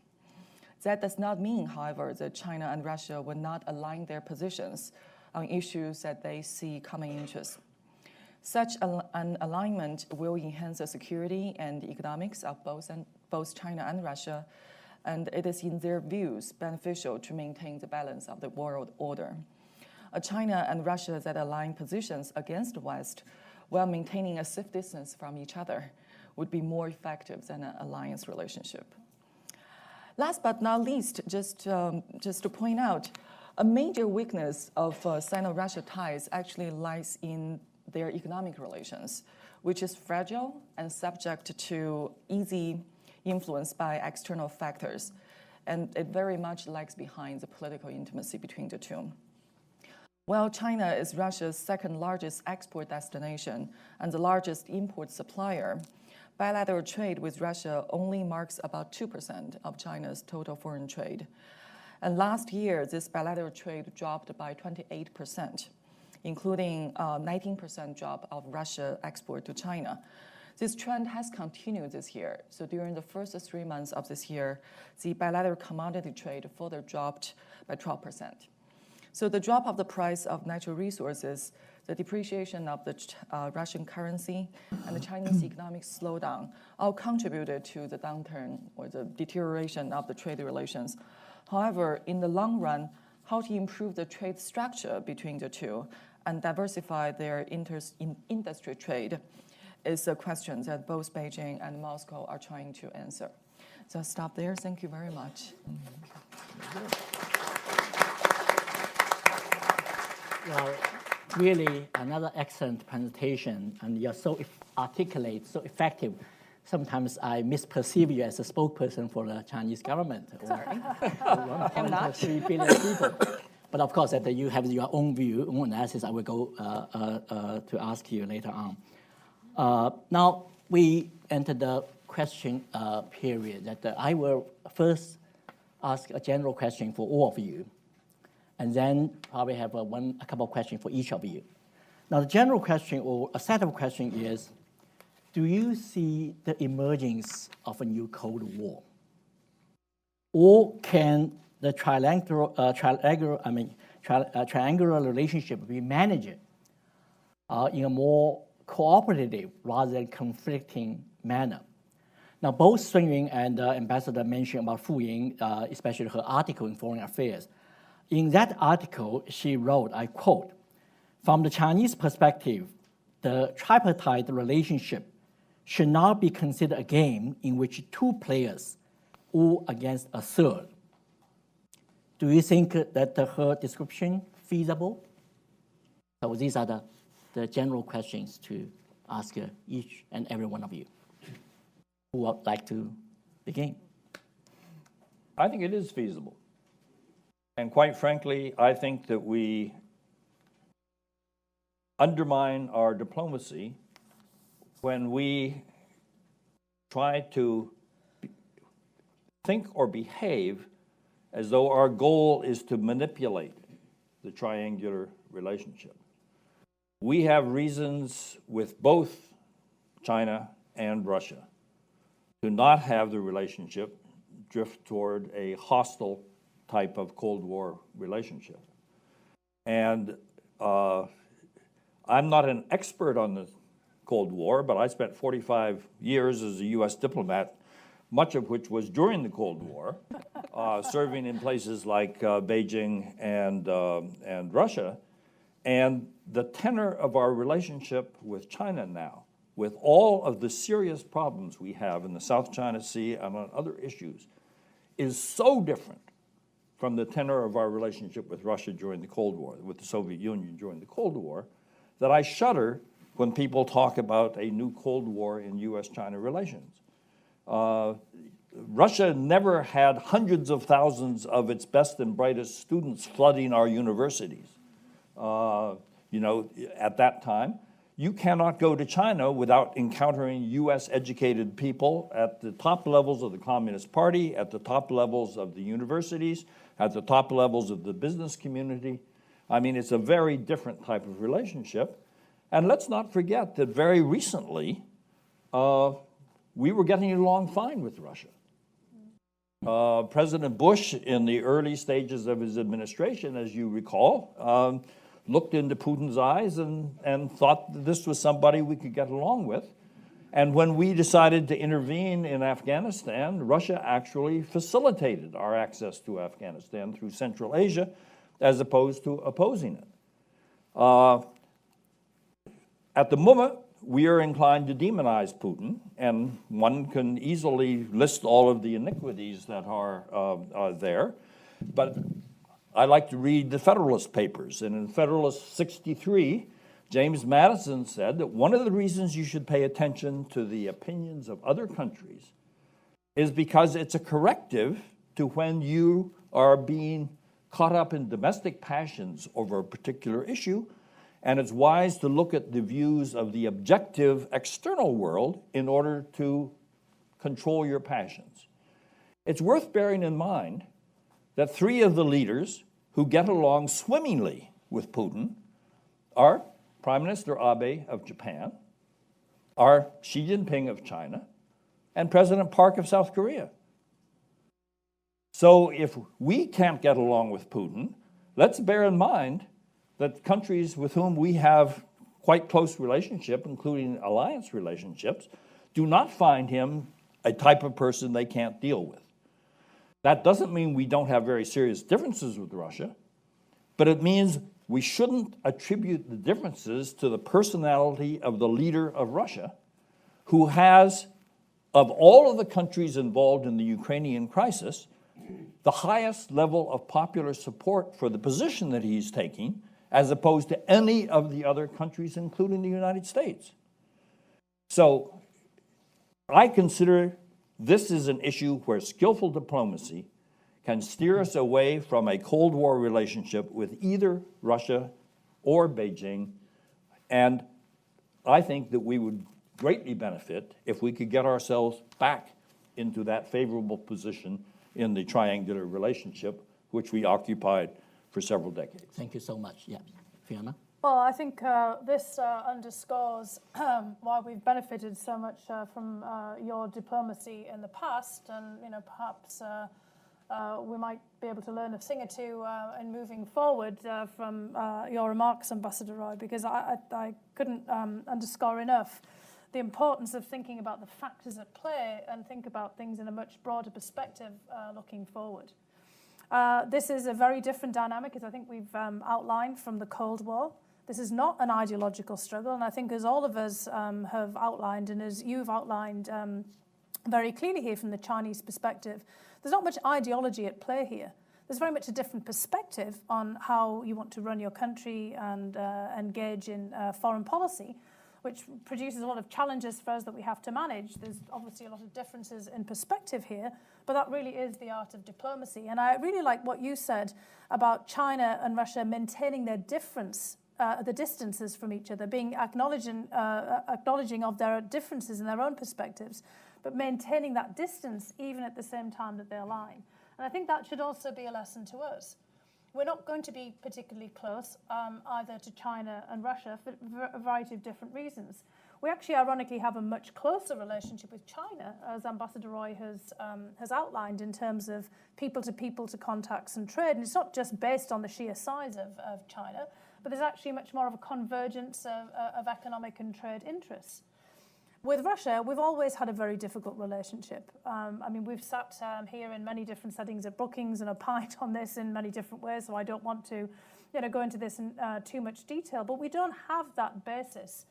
That does not mean, however, that China and Russia will not align their positions on issues that they see common interests. Such an alignment will enhance the security and economics of both China and Russia, and it is in their views beneficial to maintain the balance of the world order. A China and Russia that align positions against the West while maintaining a safe distance from each other would be more effective than an alliance relationship. Last but not least, just to point out, a major weakness of Sino-Russia ties actually lies in their economic relations, which is fragile and subject to easy influence by external factors, and it very much lags behind the political intimacy between the two. While China is Russia's second largest export destination and the largest import supplier, bilateral trade with Russia only marks about 2% of China's total foreign trade. And last year, this bilateral trade dropped by 28%, including a 19% drop of Russia export to China. This trend has continued this year. So during the first 3 months of this year, the bilateral commodity trade further dropped by 12%. So the drop of the price of natural resources, the depreciation of the Russian currency, and the Chinese economic slowdown all contributed to the downturn or the deterioration of the trade relations. However, in the long run, how to improve the trade structure between the two and diversify their industry trade is a question that both Beijing and Moscow are trying to answer. So I'll stop there. Thank you very much. Well, really another excellent presentation, and you're so articulate, so effective. Sometimes I misperceive you as a spokesperson for the Chinese government, or 1.3 billion people. But of course, that you have your own view, own analysis. I will go to ask you later on. Now we enter the question period. That I will first ask a general question for all of you, and then probably have a couple of questions for each of you. Now, the general question or a set of questions is, do you see the emergence of a new Cold War? Or can the triangular relationship be managed in a more cooperative rather than conflicting manner? Now, both Sun Yun and Ambassador mentioned about Fu Ying, especially her article in Foreign Affairs. In that article, she wrote, I quote, "From the Chinese perspective, the tripartite relationship should not be considered a game in which two players war against a third." Do you think that her description feasible? So these are the general questions to ask each and every one of you. Who would like to begin? I think it is feasible. And quite frankly, I think that we undermine our diplomacy when we try to think or behave as though our goal is to manipulate the triangular relationship. We have reasons with both China and Russia to not have the relationship drift toward a hostile type of Cold War relationship. And I'm not an expert on the Cold War, but I spent 45 years as a U.S. diplomat, much of which was during the Cold War, serving in places like Beijing and Russia. And the tenor of our relationship with China now, with all of the serious problems we have in the South China Sea and on other issues, is so different from the tenor of our relationship with Russia during the Cold War, with the Soviet Union during the Cold War, that I shudder when people talk about a new Cold War in U.S.-China relations. Russia never had hundreds of thousands of its best and brightest students flooding our universities. At that time, you cannot go to China without encountering U.S. educated people at the top levels of the Communist Party, at the top levels of the universities, at the top levels of the business community. I mean, it's a very different type of relationship. And let's not forget that very recently, we were getting along fine with Russia. President Bush, in the early stages of his administration, as you recall, looked into Putin's eyes and thought that this was somebody we could get along with. And when we decided to intervene in Afghanistan, Russia actually facilitated our access to Afghanistan through Central Asia, as opposed to opposing it. At the moment, we are inclined to demonize Putin, and one can easily list all of the iniquities that are there. But I like to read the Federalist Papers, and in Federalist 63, James Madison said that one of the reasons you should pay attention to the opinions of other countries is because it's a corrective to when you are being caught up in domestic passions over a particular issue, and it's wise to look at the views of the objective external world in order to control your passions. It's worth bearing in mind that three of the leaders who get along swimmingly with Putin are Prime Minister Abe of Japan, are Xi Jinping of China, and President Park of South Korea. So if we can't get along with Putin, let's bear in mind that countries with whom we have quite close relationship, including alliance relationships, do not find him a type of person they can't deal with. That doesn't mean we don't have very serious differences with Russia, but it means we shouldn't attribute the differences to the personality of the leader of Russia, who has, of all of the countries involved in the Ukrainian crisis, the highest level of popular support for the position that he's taking, as opposed to any of the other countries, including the United States. So I consider this is an issue where skillful diplomacy can steer us away from a Cold War relationship with either Russia or Beijing, and I think that we would greatly benefit if we could get ourselves back into that favorable position in the triangular relationship which we occupied for several decades. Thank you so much. Yeah, Fiona? Well, I think this underscores why we've benefited so much from your diplomacy in the past, and perhaps we might be able to learn a thing or two in moving forward from your remarks, Ambassador Roy, because I couldn't underscore enough the importance of thinking about the factors at play and think about things in a much broader perspective looking forward. This is a very different dynamic, as I think we've outlined, from the Cold War. This is not an ideological struggle, and I think as all of us have outlined, and as you've outlined very clearly here from the Chinese perspective, there's not much ideology at play here. There's very much a different perspective on how you want to run your country and engage in foreign policy, which produces a lot of challenges for us that we have to manage. There's obviously a lot of differences in perspective here, but that really is the art of diplomacy. And I really like what you said about China and Russia maintaining their difference, the distances from each other, being acknowledging of their differences in their own perspectives, but maintaining that distance even at the same time that they align. And I think that should also be a lesson to us. We're not going to be particularly close either to China and Russia for a variety of different reasons. We actually ironically have a much closer relationship with China, as Ambassador Roy has outlined, in terms of people to contacts and trade. And it's not just based on the sheer size of China, but there's actually much more of a convergence of economic and trade interests. With Russia, we've always had a very difficult relationship. We've sat here in many different settings at Brookings and opined on this in many different ways, so I don't want to go into this in too much detail, but we don't have that basis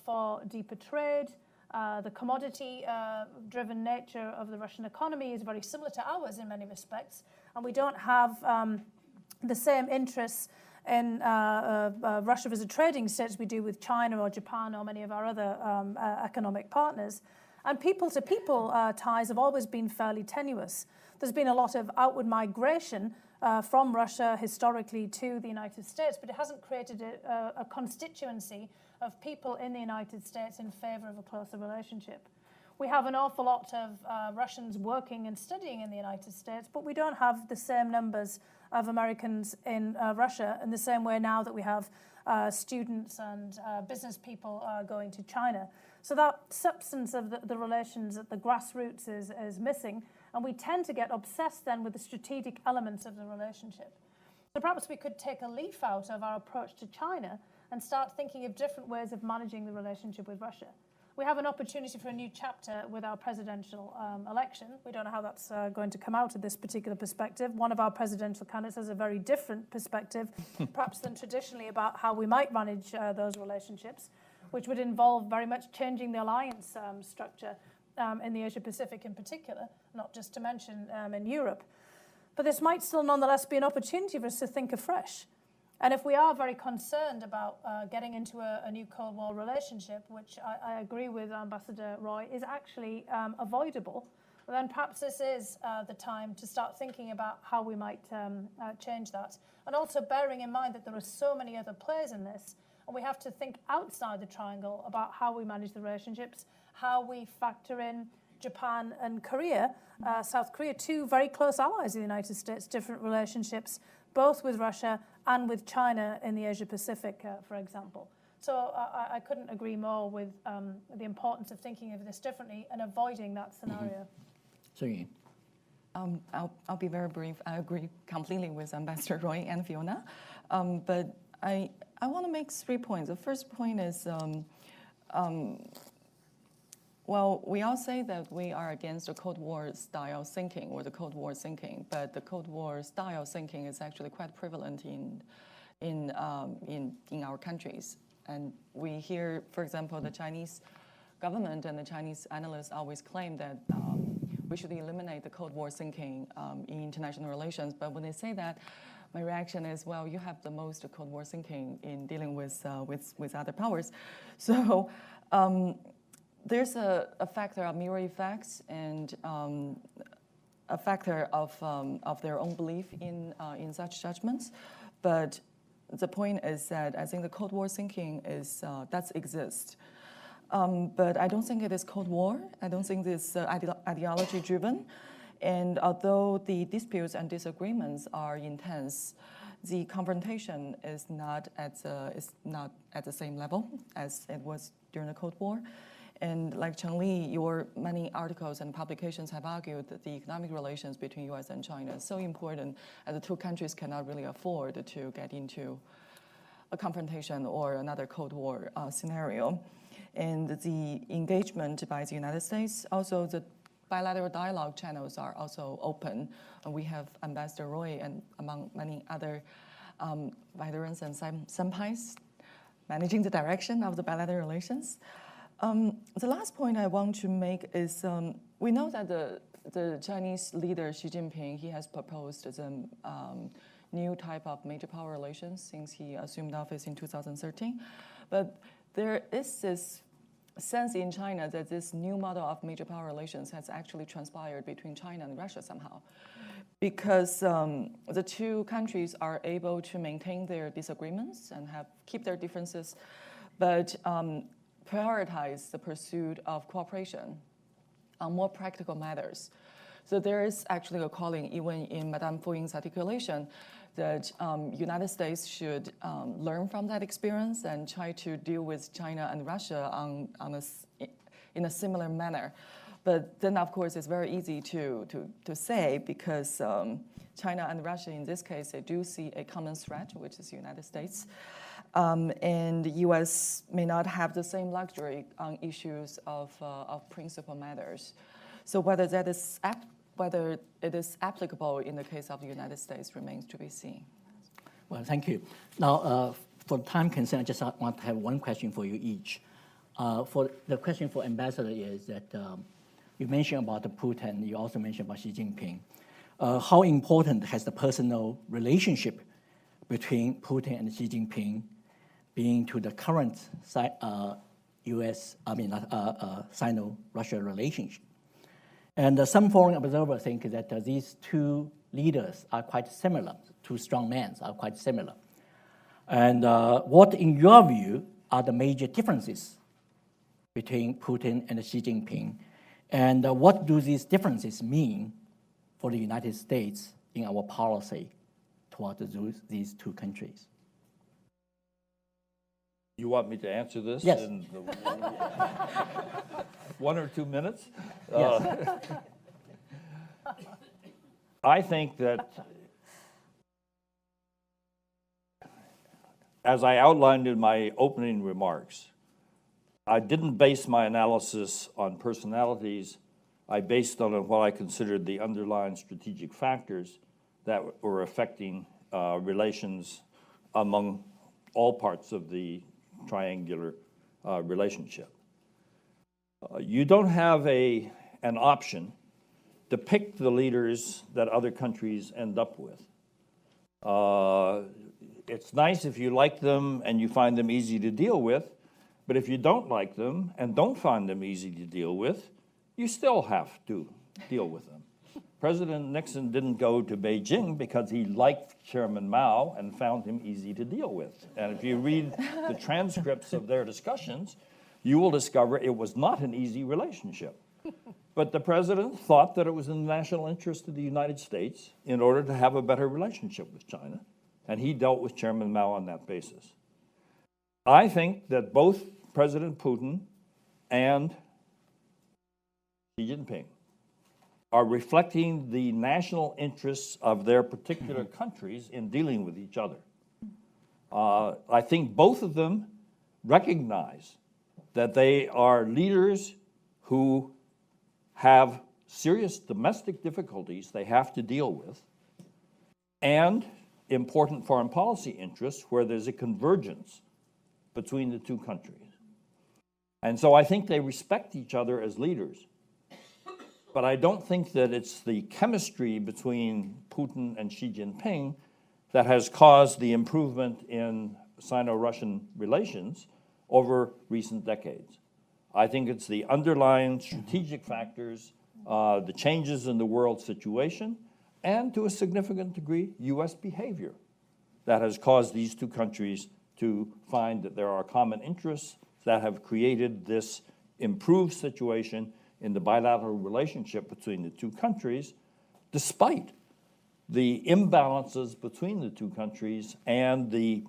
for deeper trade, The commodity-driven nature of the Russian economy is very similar to ours in many respects, and we don't have the same interests in Russia as a trading state as we do with China or Japan or many of our other economic partners. And people-to-people ties have always been fairly tenuous. There's been a lot of outward migration from Russia historically to the United States, but it hasn't created a constituency of people in the United States in favor of a closer relationship. We have an awful lot of Russians working and studying in the United States, but we don't have the same numbers of Americans in Russia in the same way now that we have students and business people going to China. So that substance of the relations at the grassroots is missing, and we tend to get obsessed then with the strategic elements of the relationship. So perhaps we could take a leaf out of our approach to China and start thinking of different ways of managing the relationship with Russia. We have an opportunity for a new chapter with our presidential election. We don't know how that's going to come out of this particular perspective. One of our presidential candidates has a very different perspective, perhaps than traditionally, about how we might manage those relationships, which would involve very much changing the alliance structure in the Asia-Pacific in particular, not just to mention in Europe. But this might still nonetheless be an opportunity for us to think afresh. And if we are very concerned about getting into a new Cold War relationship, which I agree with Ambassador Roy, is actually avoidable, then perhaps this is the time to start thinking about how we might change that. And also bearing in mind that there are so many other players in this, and we have to think outside the triangle about how we manage the relationships, how we factor in Japan and Korea, South Korea, two very close allies of the United States, different relationships, both with Russia and with China in the Asia-Pacific, for example. So I couldn't agree more with the importance of thinking of this differently and avoiding that scenario. Sorry. I'll be very brief. I agree completely with Ambassador Roy and Fiona. But I want to make 3 points. The first point is, well, we all say that we are against the Cold War style thinking or the Cold War thinking, but the Cold War style thinking is actually quite prevalent in our countries. And we hear, for example, the Chinese government and the Chinese analysts always claim that we should eliminate the Cold War thinking in international relations. But when they say that, my reaction is, well, you have the most Cold War thinking in dealing with other powers. So there's a factor of mirror effects and a factor of their own belief in such judgments. But the point is that I think the Cold War thinking does exist. But I don't think it is Cold War. I don't think it's ideology driven. And although the disputes and disagreements are intense, the confrontation is not at the same level as it was during the Cold War. And like Cheng Li, your many articles and publications have argued that the economic relations between U.S. and China is so important, and the two countries cannot really afford to get into a confrontation or another Cold War scenario. And the engagement by the United States, also the bilateral dialogue channels are also open. And we have Ambassador Roy and among many other veterans and senpais managing the direction of the bilateral relations. The last point I want to make is we know that the Chinese leader Xi Jinping, he has proposed the new type of major power relations since he assumed office in 2013. But there is this sense in China that this new model of major power relations has actually transpired between China and Russia somehow. Because the two countries are able to maintain their disagreements and keep their differences, but prioritize the pursuit of cooperation on more practical matters. So there is actually a calling, even in Madame Fu Ying's articulation, that United States should learn from that experience and try to deal with China and Russia in a similar manner. But then, of course, it's very easy to say because China and Russia, in this case, they do see a common threat, which is the United States. And the U.S. may not have the same luxury on issues of principal matters. So whether it is applicable in the case of the United States remains to be seen. Well, thank you. Now, for time concern, I just want to have one question for you each. For the question for Ambassador is that you mentioned about Putin, you also mentioned about Xi Jinping. How important has the personal relationship between Putin and Xi Jinping been to the current Sino-Russia relationship? And some foreign observers think that these two leaders are quite similar, two strong men are quite similar. And what, in your view, are the major differences between Putin and Xi Jinping? And what do these differences mean for the United States in our policy toward these two countries? You want me to answer this Yes. in 1 or 2 minutes? Yes. I think that, as I outlined in my opening remarks, I didn't base my analysis on personalities. I based on what I considered the underlying strategic factors that were affecting relations among all parts of the triangular relationship. You don't have an option to pick the leaders that other countries end up with. It's nice if you like them and you find them easy to deal with, but if you don't like them and don't find them easy to deal with, you still have to deal with them. President Nixon didn't go to Beijing because he liked Chairman Mao and found him easy to deal with. And if you read the transcripts of their discussions, you will discover it was not an easy relationship. But the president thought that it was in the national interest of the United States in order to have a better relationship with China, and he dealt with Chairman Mao on that basis. I think that both President Putin and Xi Jinping are reflecting the national interests of their particular countries in dealing with each other. I think both of them recognize that they are leaders who have serious domestic difficulties they have to deal with, and important foreign policy interests where there's a convergence between the two countries. And so I think they respect each other as leaders. But I don't think that it's the chemistry between Putin and Xi Jinping that has caused the improvement in Sino-Russian relations over recent decades. I think it's the underlying strategic factors, the changes in the world situation, and to a significant degree, U.S. behavior that has caused these two countries to find that there are common interests that have created this improved situation in the bilateral relationship between the two countries, despite the imbalances between the two countries and the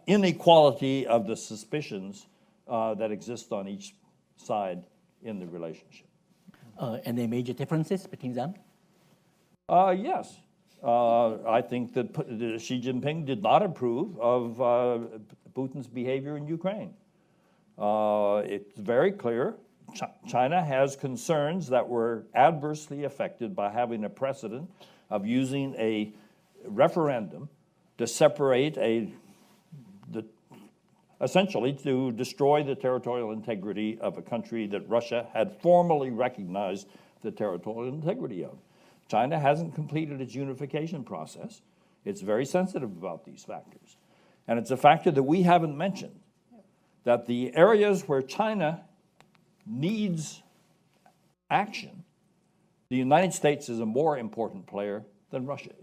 inequality of the suspicions that exist on each side in the relationship. Any major differences between them? Yes. I think that Xi Jinping did not approve of Putin's behavior in Ukraine. It's very clear China has concerns that were adversely affected by having a precedent of using a referendum to separate essentially to destroy the territorial integrity of a country that Russia had formally recognized the territorial integrity of. China hasn't completed its unification process. It's very sensitive about these factors. And it's a factor that we haven't mentioned, that the areas where China needs action, the United States is a more important player than Russia is.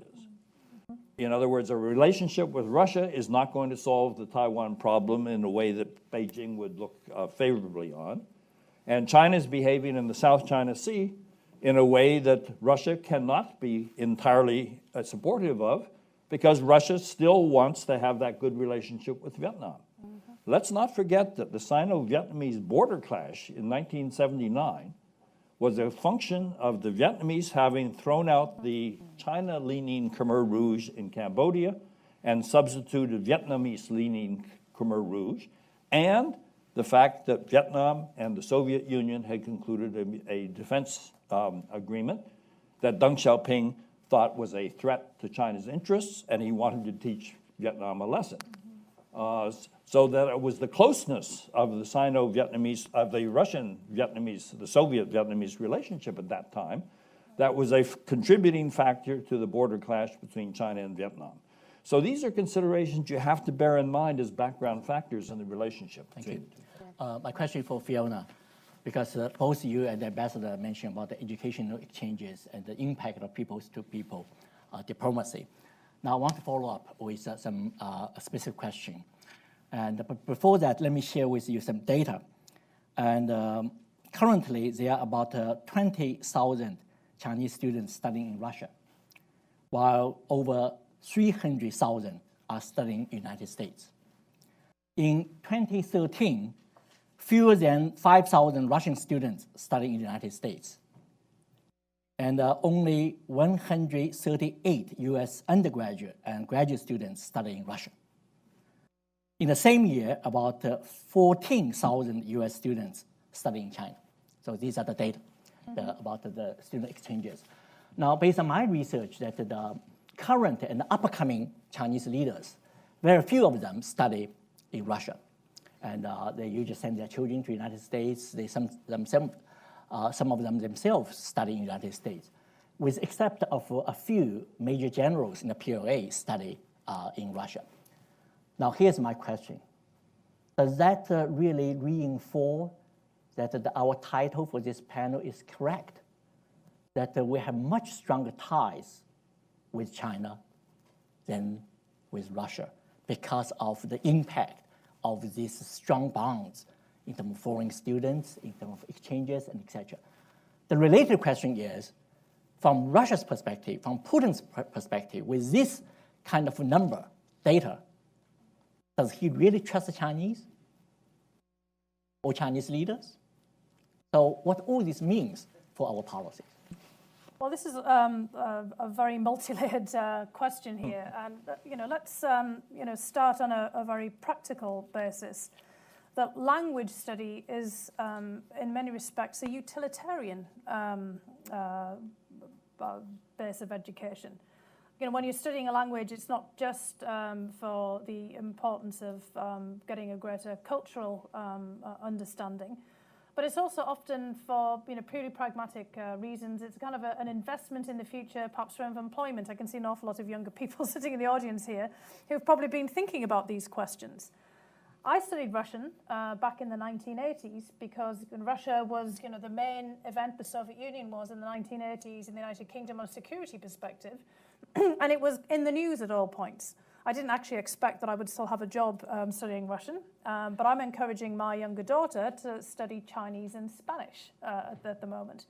In other words, a relationship with Russia is not going to solve the Taiwan problem in a way that Beijing would look favorably on. And China is behaving in the South China Sea in a way that Russia cannot be entirely supportive of, because Russia still wants to have that good relationship with Vietnam. Let's not forget that the Sino-Vietnamese border clash in 1979 was a function of the Vietnamese having thrown out the China-leaning Khmer Rouge in Cambodia and substituted Vietnamese-leaning Khmer Rouge, and the fact that Vietnam and the Soviet Union had concluded a defense agreement that Deng Xiaoping thought was a threat to China's interests, and he wanted to teach Vietnam a lesson. So that it was the closeness of the Sino-Vietnamese, of the Russian-Vietnamese, the Soviet-Vietnamese relationship at that time, that was a contributing factor to the border clash between China and Vietnam. So these are considerations you have to bear in mind as background factors in the relationship. Thank you. My question for Fiona, because both you and the ambassador mentioned about the educational exchanges and the impact of people-to-people diplomacy. Now I want to follow up with some specific question. But before that, let me share with you some data. And currently, there are about 20,000 Chinese students studying in Russia, while over 300,000 are studying in the United States. In 2013, fewer than 5,000 Russian students studying in the United States, and only 138 U.S. undergraduate and graduate students studying in Russia. In the same year, about 14,000 U.S. students studying in China. So these are the data about the student exchanges. Now, based on my research, that the current and upcoming Chinese leaders, very few of them study in Russia. And they usually send their children to the United States. Some of them themselves study in the United States, with except of a few major generals in the PLA study in Russia. Now, here's my question. Does that really reinforce that our title for this panel is correct? That we have much stronger ties with China than with Russia because of the impact of these strong bonds in terms of foreign students, in terms of exchanges, and etc. The related question is, from Russia's perspective, from Putin's perspective, with this kind of number, data, does he really trust the Chinese or Chinese leaders? So what all this means for our policies? Well, this is a very multi-layered question here, and let's start on a very practical basis. That language study is, in many respects, a utilitarian base of education. When you're studying a language, it's not just for the importance of getting a greater cultural understanding, but it's also often for purely pragmatic reasons. It's kind of an investment in the future, perhaps for employment. I can see an awful lot of younger people sitting in the audience here who've probably been thinking about these questions. I studied Russian back in the 1980s because Russia was the main event the Soviet Union was in the 1980s in the United Kingdom on a security perspective. And it was in the news at all points. I didn't actually expect that I would still have a job studying Russian, but I'm encouraging my younger daughter to study Chinese and Spanish at the moment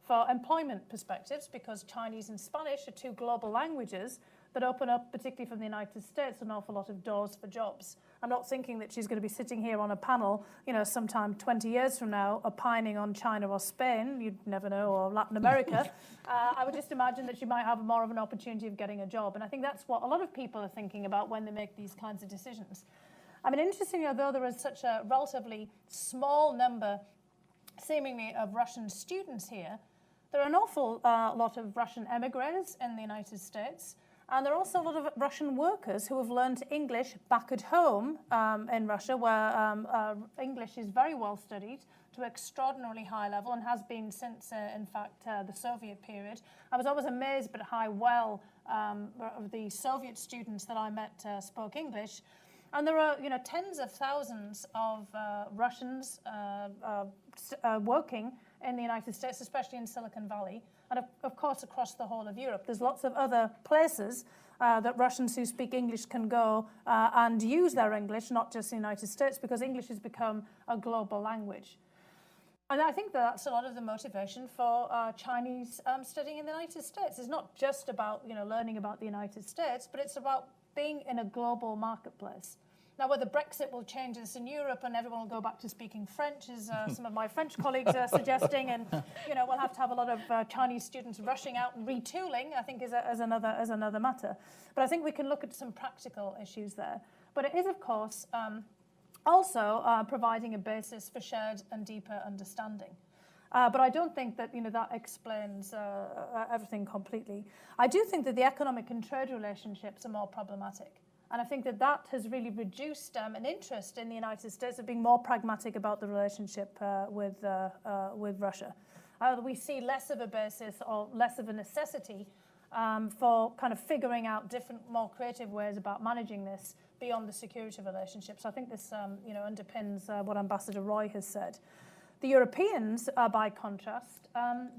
for employment perspectives, because Chinese and Spanish are two global languages that open up, particularly from the United States, an awful lot of doors for jobs. I'm not thinking that she's going to be sitting here on a panel, sometime 20 years from now, opining on China or Spain, you'd never know, or Latin America. I would just imagine that she might have more of an opportunity of getting a job. And I think that's what a lot of people are thinking about when they make these kinds of decisions. I mean, interestingly, although there is such a relatively small number, seemingly, of Russian students here, there are an awful lot of Russian emigres in the United States. And there are also a lot of Russian workers who have learned English back at home in Russia, where English is very well studied to an extraordinarily high level and has been since, in fact, the Soviet period. I was always amazed at how well the Soviet students that I met spoke English. And there are, tens of thousands of Russians working in the United States, especially in Silicon Valley, and of course across the whole of Europe. There's lots of other places that Russians who speak English can go and use their English, not just in the United States, because English has become a global language. And I think that's a lot of the motivation for Chinese studying in the United States. It's not just about learning about the United States, but it's about being in a global marketplace. Now, whether Brexit will change this in Europe and everyone will go back to speaking French, as some of my French colleagues are suggesting, and we'll have to have a lot of Chinese students rushing out and retooling, I think is another matter. But I think we can look at some practical issues there. But it is, of course, also providing a basis for shared and deeper understanding. But I don't think that that explains everything completely. I do think that the economic and trade relationships are more problematic. And I think that that has really reduced an interest in the United States of being more pragmatic about the relationship with Russia. We see less of a basis or less of a necessity for kind of figuring out different, more creative ways about managing this beyond the security relationship. So I think this underpins what Ambassador Roy has said. The Europeans, by contrast,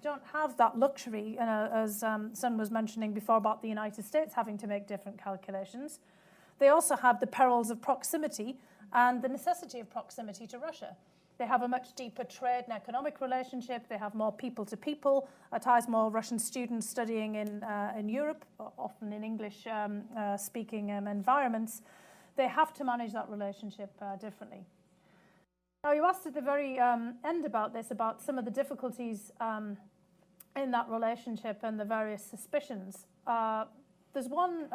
don't have that luxury, as Sun was mentioning before about the United States having to make different calculations. They also have the perils of proximity and the necessity of proximity to Russia. They have a much deeper trade and economic relationship. They have more people-to-people ties, more Russian students studying in Europe, often in English-speaking environments. They have to manage that relationship differently. Now, you asked at the very end about this, about some of the difficulties in that relationship and the various suspicions. There's one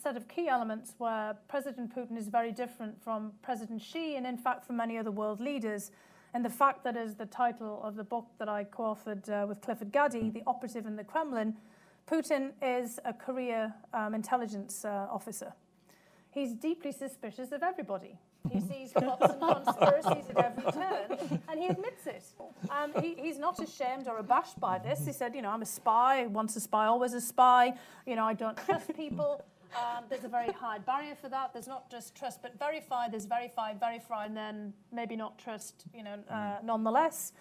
set of key elements where President Putin is very different from President Xi and, in fact, from many other world leaders. And the fact that is the title of the book that I co-authored with Clifford Gaddy, The Operative in the Kremlin, Putin is a career intelligence officer. He's deeply suspicious of everybody. He sees plots and conspiracies at every turn, and he admits it. He's not ashamed or abashed by this. He said, I'm a spy, once a spy, always a spy. I don't trust people. There's a very high barrier for that. There's not just trust, but verify. There's verify, and then maybe not trust, nonetheless.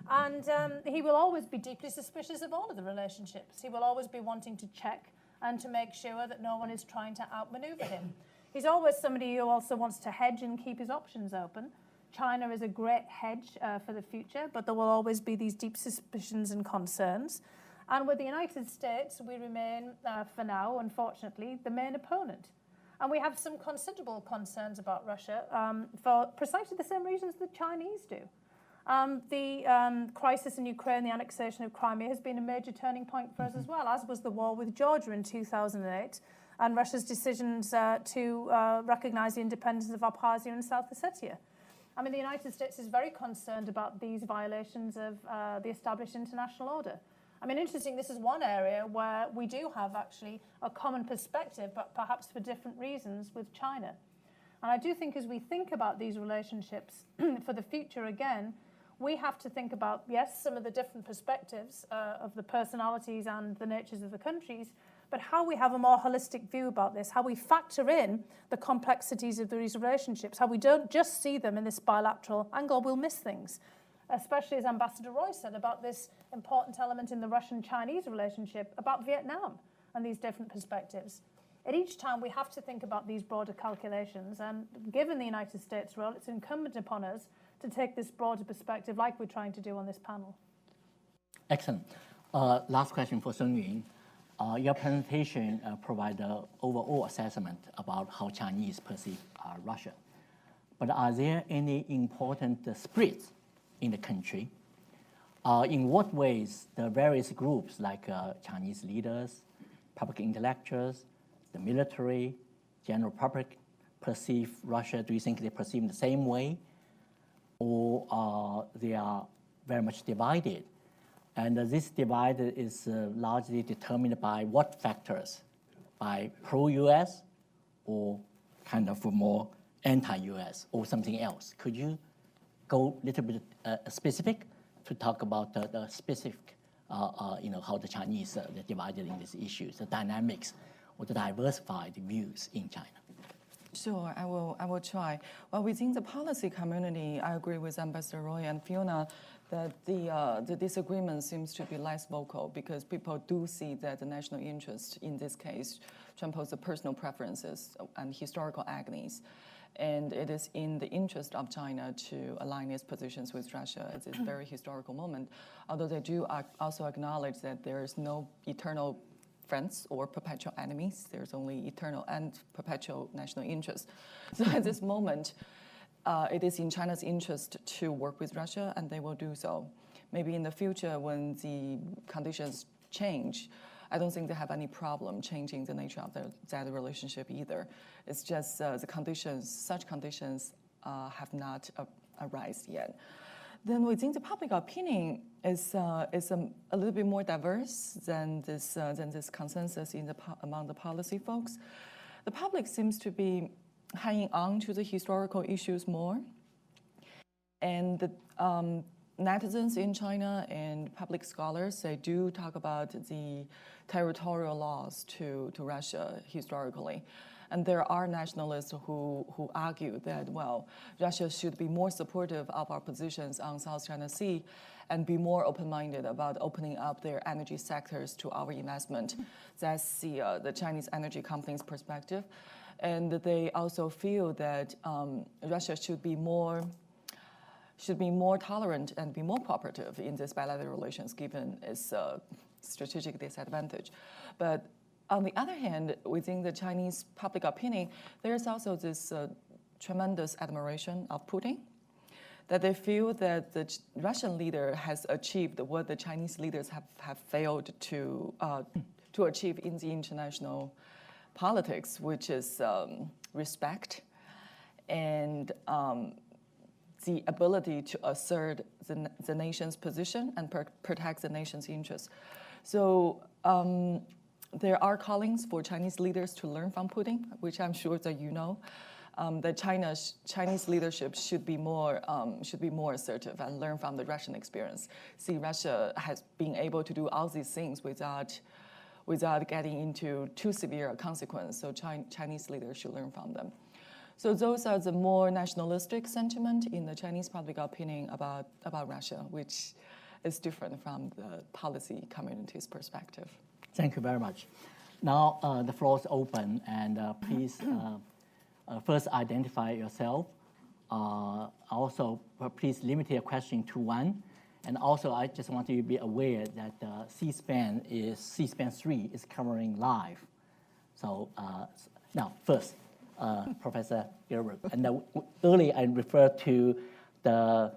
And he will always be deeply suspicious of all of the relationships. He will always be wanting to check and to make sure that no one is trying to outmaneuver him. He's always somebody who also wants to hedge and keep his options open. China is a great hedge for the future, but there will always be these deep suspicions and concerns. And with the United States, we remain, for now, unfortunately, the main opponent. And we have some considerable concerns about Russia for precisely the same reasons the Chinese do. The crisis in Ukraine, the annexation of Crimea, has been a major turning point for us as well, as was the war with Georgia in 2008. And Russia's decisions to recognize the independence of Abkhazia and South Ossetia. I mean, the United States is very concerned about these violations of the established international order. I mean, interesting, this is one area where we do have actually a common perspective, but perhaps for different reasons, with China. And I do think as we think about these relationships for the future again, we have to think about, yes, some of the different perspectives of the personalities and the natures of the countries, but how we have a more holistic view about this, how we factor in the complexities of these relationships, how we don't just see them in this bilateral angle, we'll miss things, especially as Ambassador Roy said about this important element in the Russian-Chinese relationship about Vietnam and these different perspectives. At each time, we have to think about these broader calculations, and given the United States' role, it's incumbent upon us to take this broader perspective like we're trying to do on this panel. Excellent. Last question for Sun Yun. Your presentation provides an overall assessment about how Chinese perceive Russia. But are there any important splits in the country? In what ways the various groups like Chinese leaders, public intellectuals, the military, general public perceive Russia? Do you think they perceive in the same way? Or they are very much divided? And this divide is largely determined by what factors? By pro-US or kind of more anti-US or something else? Could you go a little bit specific to talk about the specific, how the Chinese are divided in these issues, the dynamics or the diversified views in China? Sure, I will try. Well, within the policy community, I agree with Ambassador Roy and Fiona that the disagreement seems to be less vocal because people do see that the national interest in this case tramples the personal preferences and historical agonies. And it is in the interest of China to align its positions with Russia at this very historical moment, although they do also acknowledge that there is no eternal friends or perpetual enemies. There's only eternal and perpetual national interest. So at this moment, it is in China's interest to work with Russia, and they will do so. Maybe in the future, when the conditions change, I don't think they have any problem changing the nature of that relationship either. It's just the conditions, such conditions have not arisen yet. Then within the public opinion is a little bit more diverse than this consensus among the policy folks. the public seems to be hanging on to the historical issues more. And the netizens in China and public scholars, they do talk about the territorial loss to Russia historically. And there are nationalists who argue that, well, Russia should be more supportive of our positions on South China Sea and be more open-minded about opening up their energy sectors to our investment. That's the Chinese energy companies' perspective. And they also feel that Russia should be more tolerant and be more cooperative in this bilateral relations given its strategic disadvantage. But on the other hand, within the Chinese public opinion, there's also this tremendous admiration of Putin, that they feel that the Russian leader has achieved what the Chinese leaders have failed to achieve in the international politics, which is respect and the ability to assert the nation's position and protect the nation's interests. So there are callings for Chinese leaders to learn from Putin, which I'm sure that you know. That Chinese leadership should be more assertive and learn from the Russian experience. See, Russia has been able to do all these things without getting into too severe a consequence. So Chinese leaders should learn from them. So those are the more nationalistic sentiment in the Chinese public opinion about Russia, which is different from the policy community's perspective. Thank you very much. Now the floor is open, and please first identify yourself. Also, please limit your question to one. And also, I just want you to be aware that C-SPAN 3 is covering live. So now, first, Professor Gilbert. And earlier I referred to the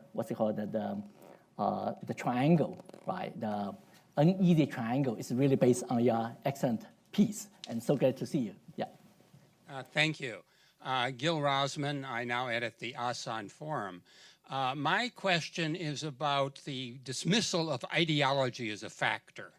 the triangle, right? The uneasy triangle is really based on your excellent piece, and so glad to see you. Yeah. Thank you. Gil Rosman, I now edit the ASAN Forum. My question is about the dismissal of ideology as a factor.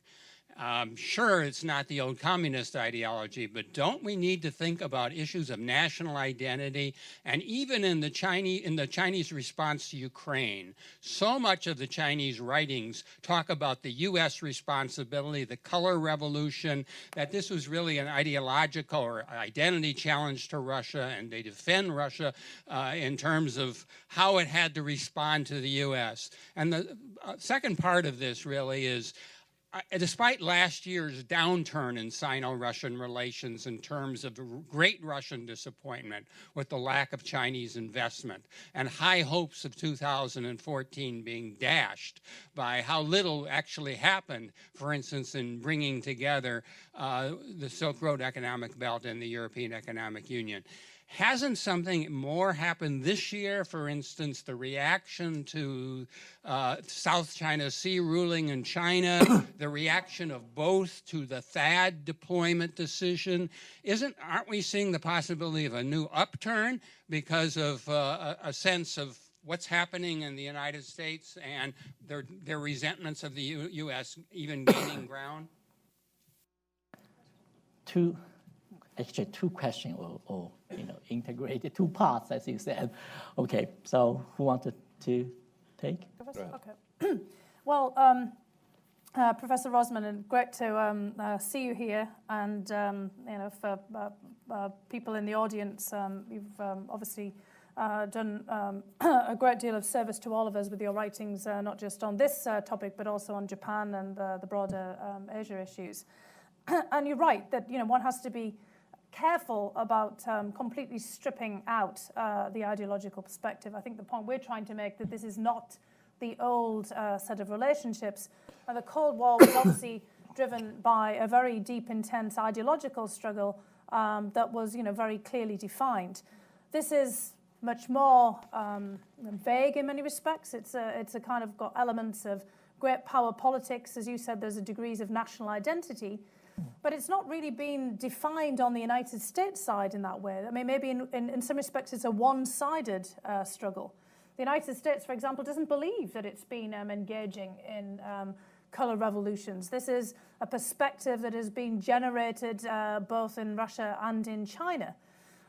Sure, it's not the old communist ideology, but don't we need to think about issues of national identity? And even in the Chinese response to Ukraine, so much of the Chinese writings talk about the U.S. responsibility, the color revolution, that this was really an ideological or identity challenge to Russia, and they defend Russia in terms of how it had to respond to the U.S. And the second part of this really is, despite last year's downturn in Sino-Russian relations in terms of great Russian disappointment with the lack of Chinese investment and high hopes of 2014 being dashed by how little actually happened, for instance, in bringing together the Silk Road Economic Belt and the European Economic Union. Hasn't something more happened this year? For instance, the reaction to South China Sea ruling in China, the reaction of both to the THAAD deployment decision. Aren't we seeing the possibility of a new upturn because of a sense of what's happening in the United States and their resentments of the U.S. even gaining ground? Actually, two questions or integrated, two parts, as you said. Okay, so who wanted to take? Okay. Well, Professor Rosman, and great to see you here. And for people in the audience, you've obviously done a great deal of service to all of us with your writings, not just on this topic, but also on Japan and the broader Asia issues. And you're right that one has to be careful about completely stripping out the ideological perspective. I think the point we're trying to make that this is not the old set of relationships. The Cold War was obviously driven by a very deep, intense ideological struggle that was, very clearly defined. This is much more vague in many respects. It's a kind of got elements of great power politics. As you said, there's degrees of national identity. But it's not really been defined on the United States side in that way. I mean, maybe in some respects it's a one-sided struggle. The United States, for example, doesn't believe that it's been engaging in color revolutions. This is a perspective that has been generated both in Russia and in China.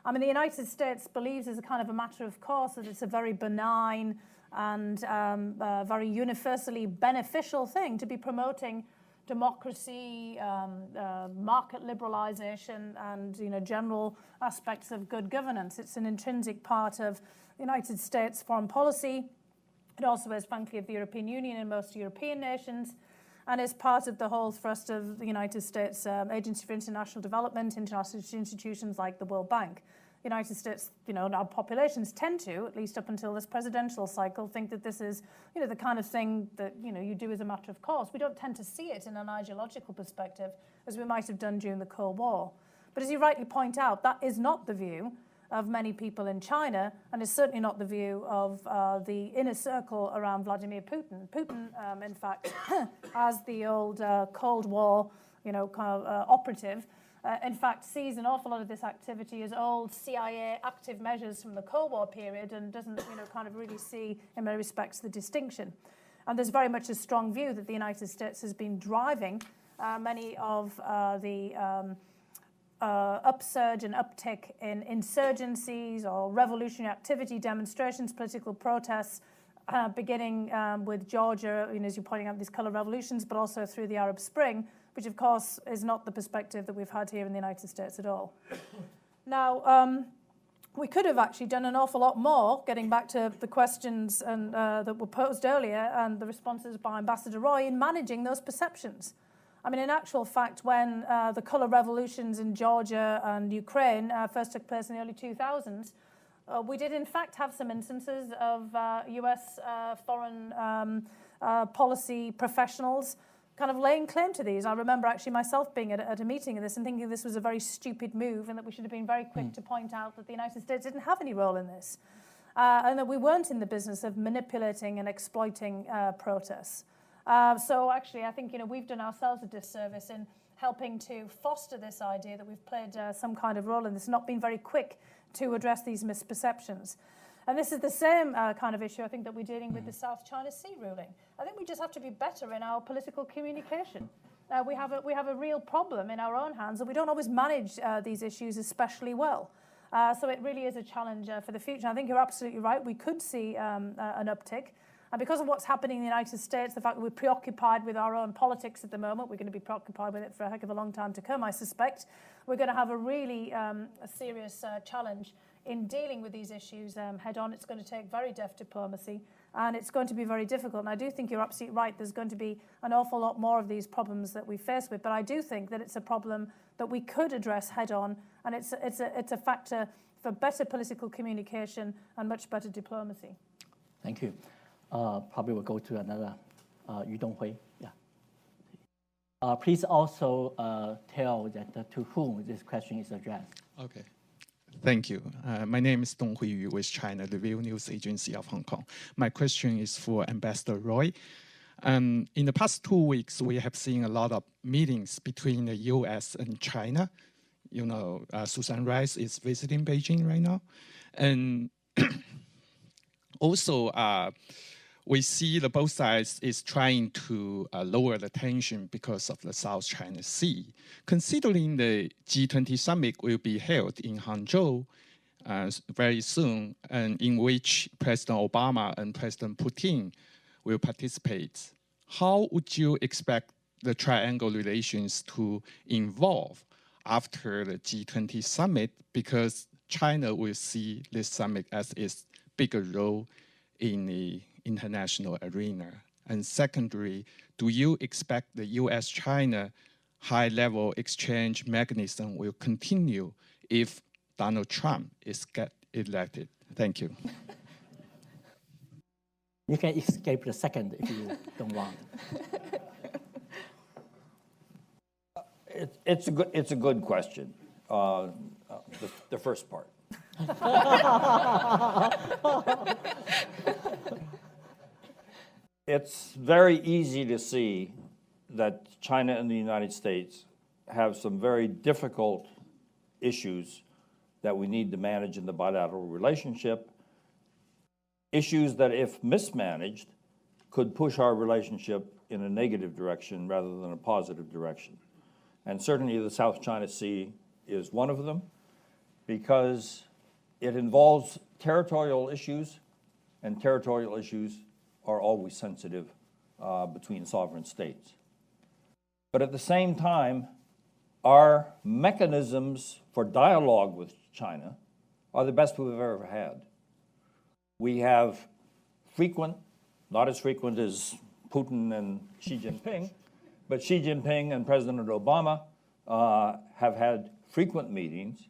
I mean, the United States believes as a kind of a matter of course that it's a very benign and very universally beneficial thing to be promoting democracy, market liberalization, and general aspects of good governance. It's an intrinsic part of the United States foreign policy. It also is, frankly, of the European Union and most European nations, and is part of the whole thrust of the United States Agency for International Development, international institutions like the World Bank. The United States, our populations tend to, at least up until this presidential cycle, think that this is, the kind of thing that, you do as a matter of course. We don't tend to see it in an ideological perspective as we might have done during the Cold War. But as you rightly point out, that is not the view of many people in China, and is certainly not the view of the inner circle around Vladimir Putin. Putin, in fact, as the old Cold War, operative, in fact, sees an awful lot of this activity as old CIA active measures from the Cold War period, and doesn't, kind of really see, in many respects, the distinction. And there's very much a strong view that the United States has been driving many of the upsurge and uptick in insurgencies or revolutionary activity, demonstrations, political protests, beginning with Georgia, as you're pointing out, these color revolutions, but also through the Arab Spring, which of course is not the perspective that we've had here in the United States at all. Now, we could have actually done an awful lot more, getting back to the questions and, that were posed earlier and the responses by Ambassador Roy, in managing those perceptions. I mean, in actual fact, when the color revolutions in Georgia and Ukraine first took place in the early 2000s, we did in fact have some instances of U.S. foreign policy professionals kind of laying claim to these. I remember actually myself being at a meeting of this and thinking this was a very stupid move, and that we should have been very quick to point out that the United States didn't have any role in this, and that we weren't in the business of manipulating and exploiting protests. So actually, I think we've done ourselves a disservice in helping to foster this idea that we've played some kind of role in this, not been very quick to address these misperceptions. And this is the same kind of issue, I think, that we're dealing with the South China Sea ruling. I think we just have to be better in our political communication. We have a real problem in our own hands, and we don't always manage these issues especially well. So it really is a challenge for the future. I think you're absolutely right. We could see an uptick. And because of what's happening in the United States, the fact that we're preoccupied with our own politics at the moment, we're going to be preoccupied with it for a heck of a long time to come, I suspect. We're going to have a really a serious challenge in dealing with these issues head on. It's going to take very deft diplomacy, and it's going to be very difficult. And I do think you're absolutely right. There's going to be an awful lot more of these problems that we face with. But I do think that it's a problem that we could address head on, and it's a factor for better political communication and much better diplomacy. Thank you. Probably we'll go to another, Yu Donghui. Yeah. Please also tell that to whom this question is addressed. Okay. Thank you. My name is Donghui Yu with China Review News Agency of Hong Kong. My question is for Ambassador Roy. In the past 2 weeks, we have seen a lot of meetings between the U.S. and China. Susan Rice is visiting Beijing right now. And also, we see that both sides is trying to lower the tension because of the South China Sea. Considering the G20 summit will be held in Hangzhou very soon, and in which President Obama and President Putin will participate, how would you expect the triangle relations to evolve after the G20 summit? Because China will see this summit as its bigger role in the international arena. And secondly, do you expect the U.S.-China high-level exchange mechanism will continue if Donald Trump is get elected? Thank you. You can escape the second if you don't want. It's a good question. The first part. It's very easy to see that China and the United States have some very difficult issues that we need to manage in the bilateral relationship, issues that if mismanaged could push our relationship in a negative direction rather than a positive direction. And certainly the South China Sea is one of them, because it involves territorial issues, and territorial issues are always sensitive between sovereign states. But at the same time, our mechanisms for dialogue with China are the best we've ever had. We have frequent, not as frequent as Putin and Xi Jinping, but Xi Jinping and President Obama have had frequent meetings.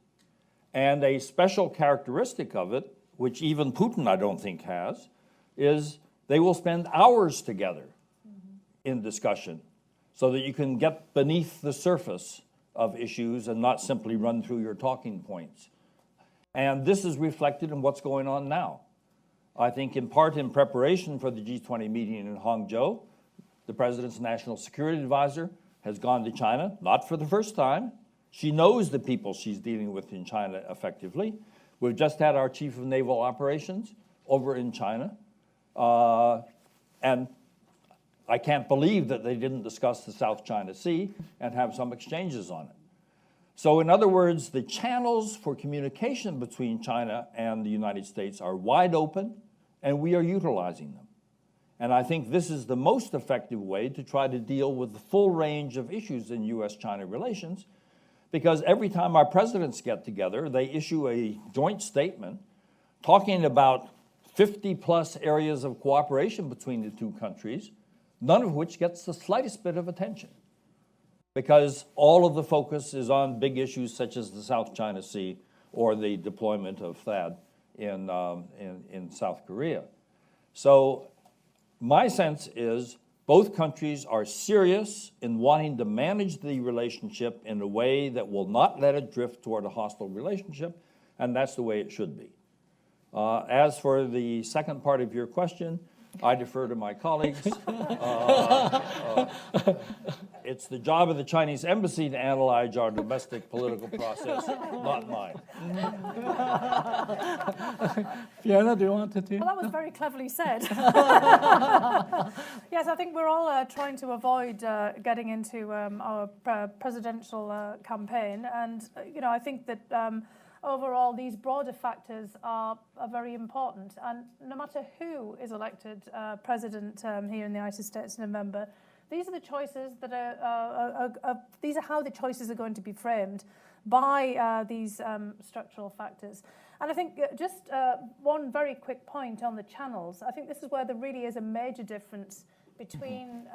And a special characteristic of it, which even Putin I don't think has, is they will spend hours together in discussion so that you can get beneath the surface of issues and not simply run through your talking points. And this is reflected in what's going on now. I think in part in preparation for the G20 meeting in Hangzhou, the President's National Security Advisor has gone to China, not for the first time. She knows the people she's dealing with in China effectively. We've just had our Chief of Naval Operations over in China. And I can't believe that they didn't discuss the South China Sea and have some exchanges on it. So in other words, the channels for communication between China and the United States are wide open, and we are utilizing them. And I think this is the most effective way to try to deal with the full range of issues in U.S.-China relations, because every time our presidents get together, they issue a joint statement talking about 50-plus areas of cooperation between the two countries, none of which gets the slightest bit of attention, because all of the focus is on big issues such as the South China Sea or the deployment of THAAD in South Korea. So my sense is both countries are serious in wanting to manage the relationship in a way that will not let it drift toward a hostile relationship, and that's the way it should be. As for the second part of your question, I defer to my colleagues. It's the job of the Chinese embassy to analyze our domestic political process, not mine. Fiona, do you want to do? Well, that was very cleverly said. Yes, I think we're all trying to avoid getting into our presidential campaign. And, I think that overall these broader factors are very important. And no matter who is elected president here in the United States in November, these are the choices that these are how the choices are going to be framed by these structural factors. And I think just one very quick point on the channels. I think this is where there really is a major difference between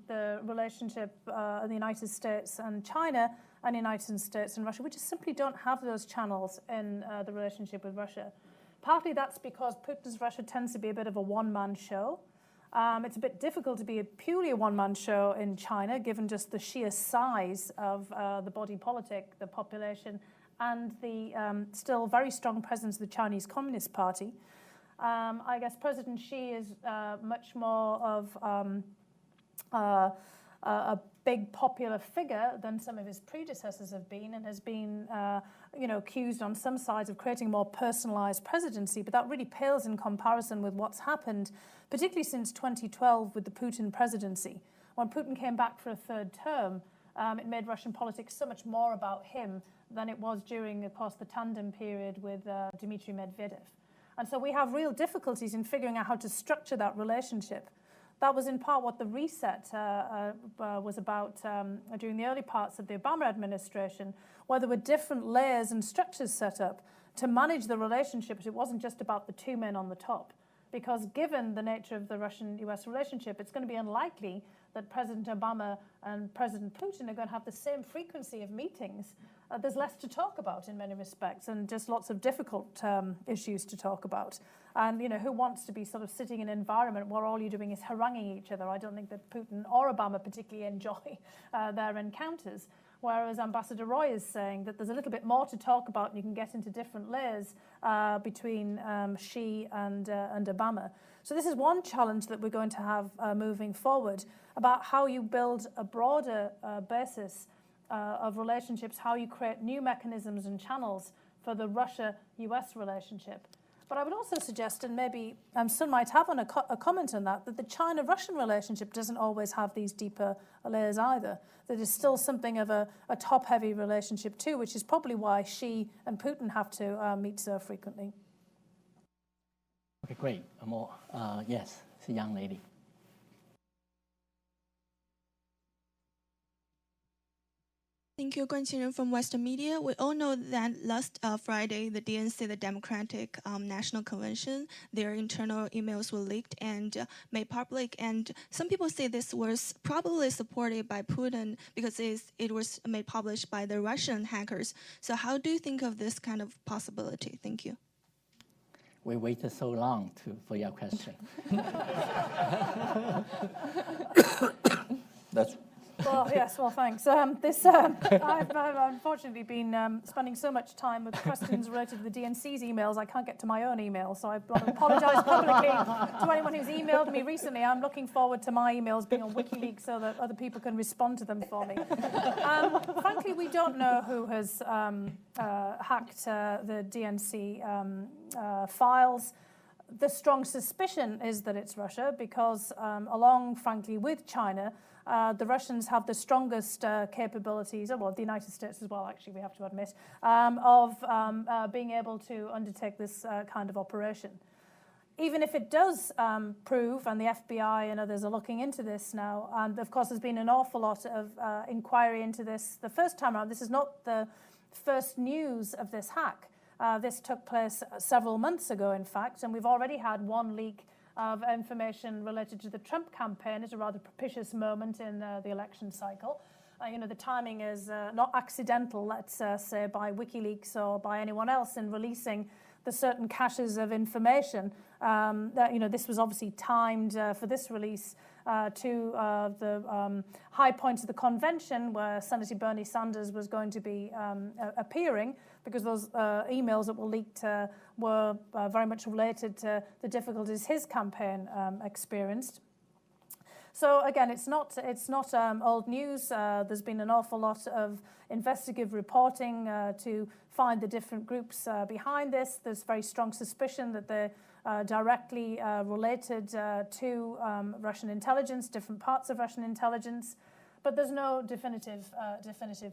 the relationship of the United States and China and the United States and Russia. We just simply don't have those channels in the relationship with Russia. Partly that's because Putin's Russia tends to be a bit of a one-man show. It's a bit difficult to be purely a one-man show in China, given just the sheer size of the body politic, the population, and the still very strong presence of the Chinese Communist Party. I guess President Xi is much more of a big popular figure than some of his predecessors have been, and has been accused on some sides of creating a more personalized presidency, but that really pales in comparison with what's happened, particularly since 2012 with the Putin presidency. When Putin came back for a third term, it made Russian politics so much more about him than it was during, of course, the tandem period with Dmitry Medvedev. And so we have real difficulties in figuring out how to structure that relationship. That was in part what the reset was about during the early parts of the Obama administration, where there were different layers and structures set up to manage the relationship. It wasn't just about the two men on the top, because given the nature of the Russian-US relationship, it's going to be unlikely that President Obama and President Putin are going to have the same frequency of meetings. There's less to talk about in many respects, and just lots of difficult issues to talk about. And who wants to be sort of sitting in an environment where all you're doing is haranguing each other? I don't think that Putin or Obama particularly enjoy their encounters. Whereas Ambassador Roy is saying that there's a little bit more to talk about, and you can get into different layers between Xi and Obama. So this is one challenge that we're going to have moving forward, about how you build a broader basis of relationships, how you create new mechanisms and channels for the Russia-US relationship. But I would also suggest, and maybe Sun might have a comment on that the China-Russian relationship doesn't always have these deeper layers either. That is still something of a top-heavy relationship too, which is probably why Xi and Putin have to meet so frequently. Okay, great. Yes, it's a young lady. Thank you, Guan Qinren from Western Media. We all know that last Friday, the DNC, the Democratic National Convention, their internal emails were leaked and made public. And some people say this was probably supported by Putin because it was made published by the Russian hackers. So how do you think of this kind of possibility? Thank you. We waited so long for your question. Well, yes, well, thanks. I've unfortunately been spending so much time with questions related to the DNC's emails, I can't get to my own email, so I want to apologise publicly to anyone who's emailed me recently. I'm looking forward to my emails being on WikiLeaks so that other people can respond to them for me. Frankly, we don't know who has hacked the DNC files. The strong suspicion is that it's Russia because along, frankly, with China, the Russians have the strongest capabilities, well, the United States as well, actually, we have to admit, of being able to undertake this kind of operation. Even if it does prove, and the FBI and others are looking into this now, and of course there's been an awful lot of inquiry into this the first time around. This is not the first news of this hack. This took place several months ago, in fact, and we've already had one leak of information related to the Trump campaign at a rather propitious moment in the election cycle. The timing is not accidental, let's say, by WikiLeaks or by anyone else in releasing the certain caches of information. This was obviously timed for this release to the high point of the convention where Senator Bernie Sanders was going to be appearing, because those emails that were leaked were very much related to the difficulties his campaign experienced. So again, it's not old news. There's been an awful lot of investigative reporting to find the different groups behind this. There's very strong suspicion that they're directly related to Russian intelligence, different parts of Russian intelligence, but there's no definitive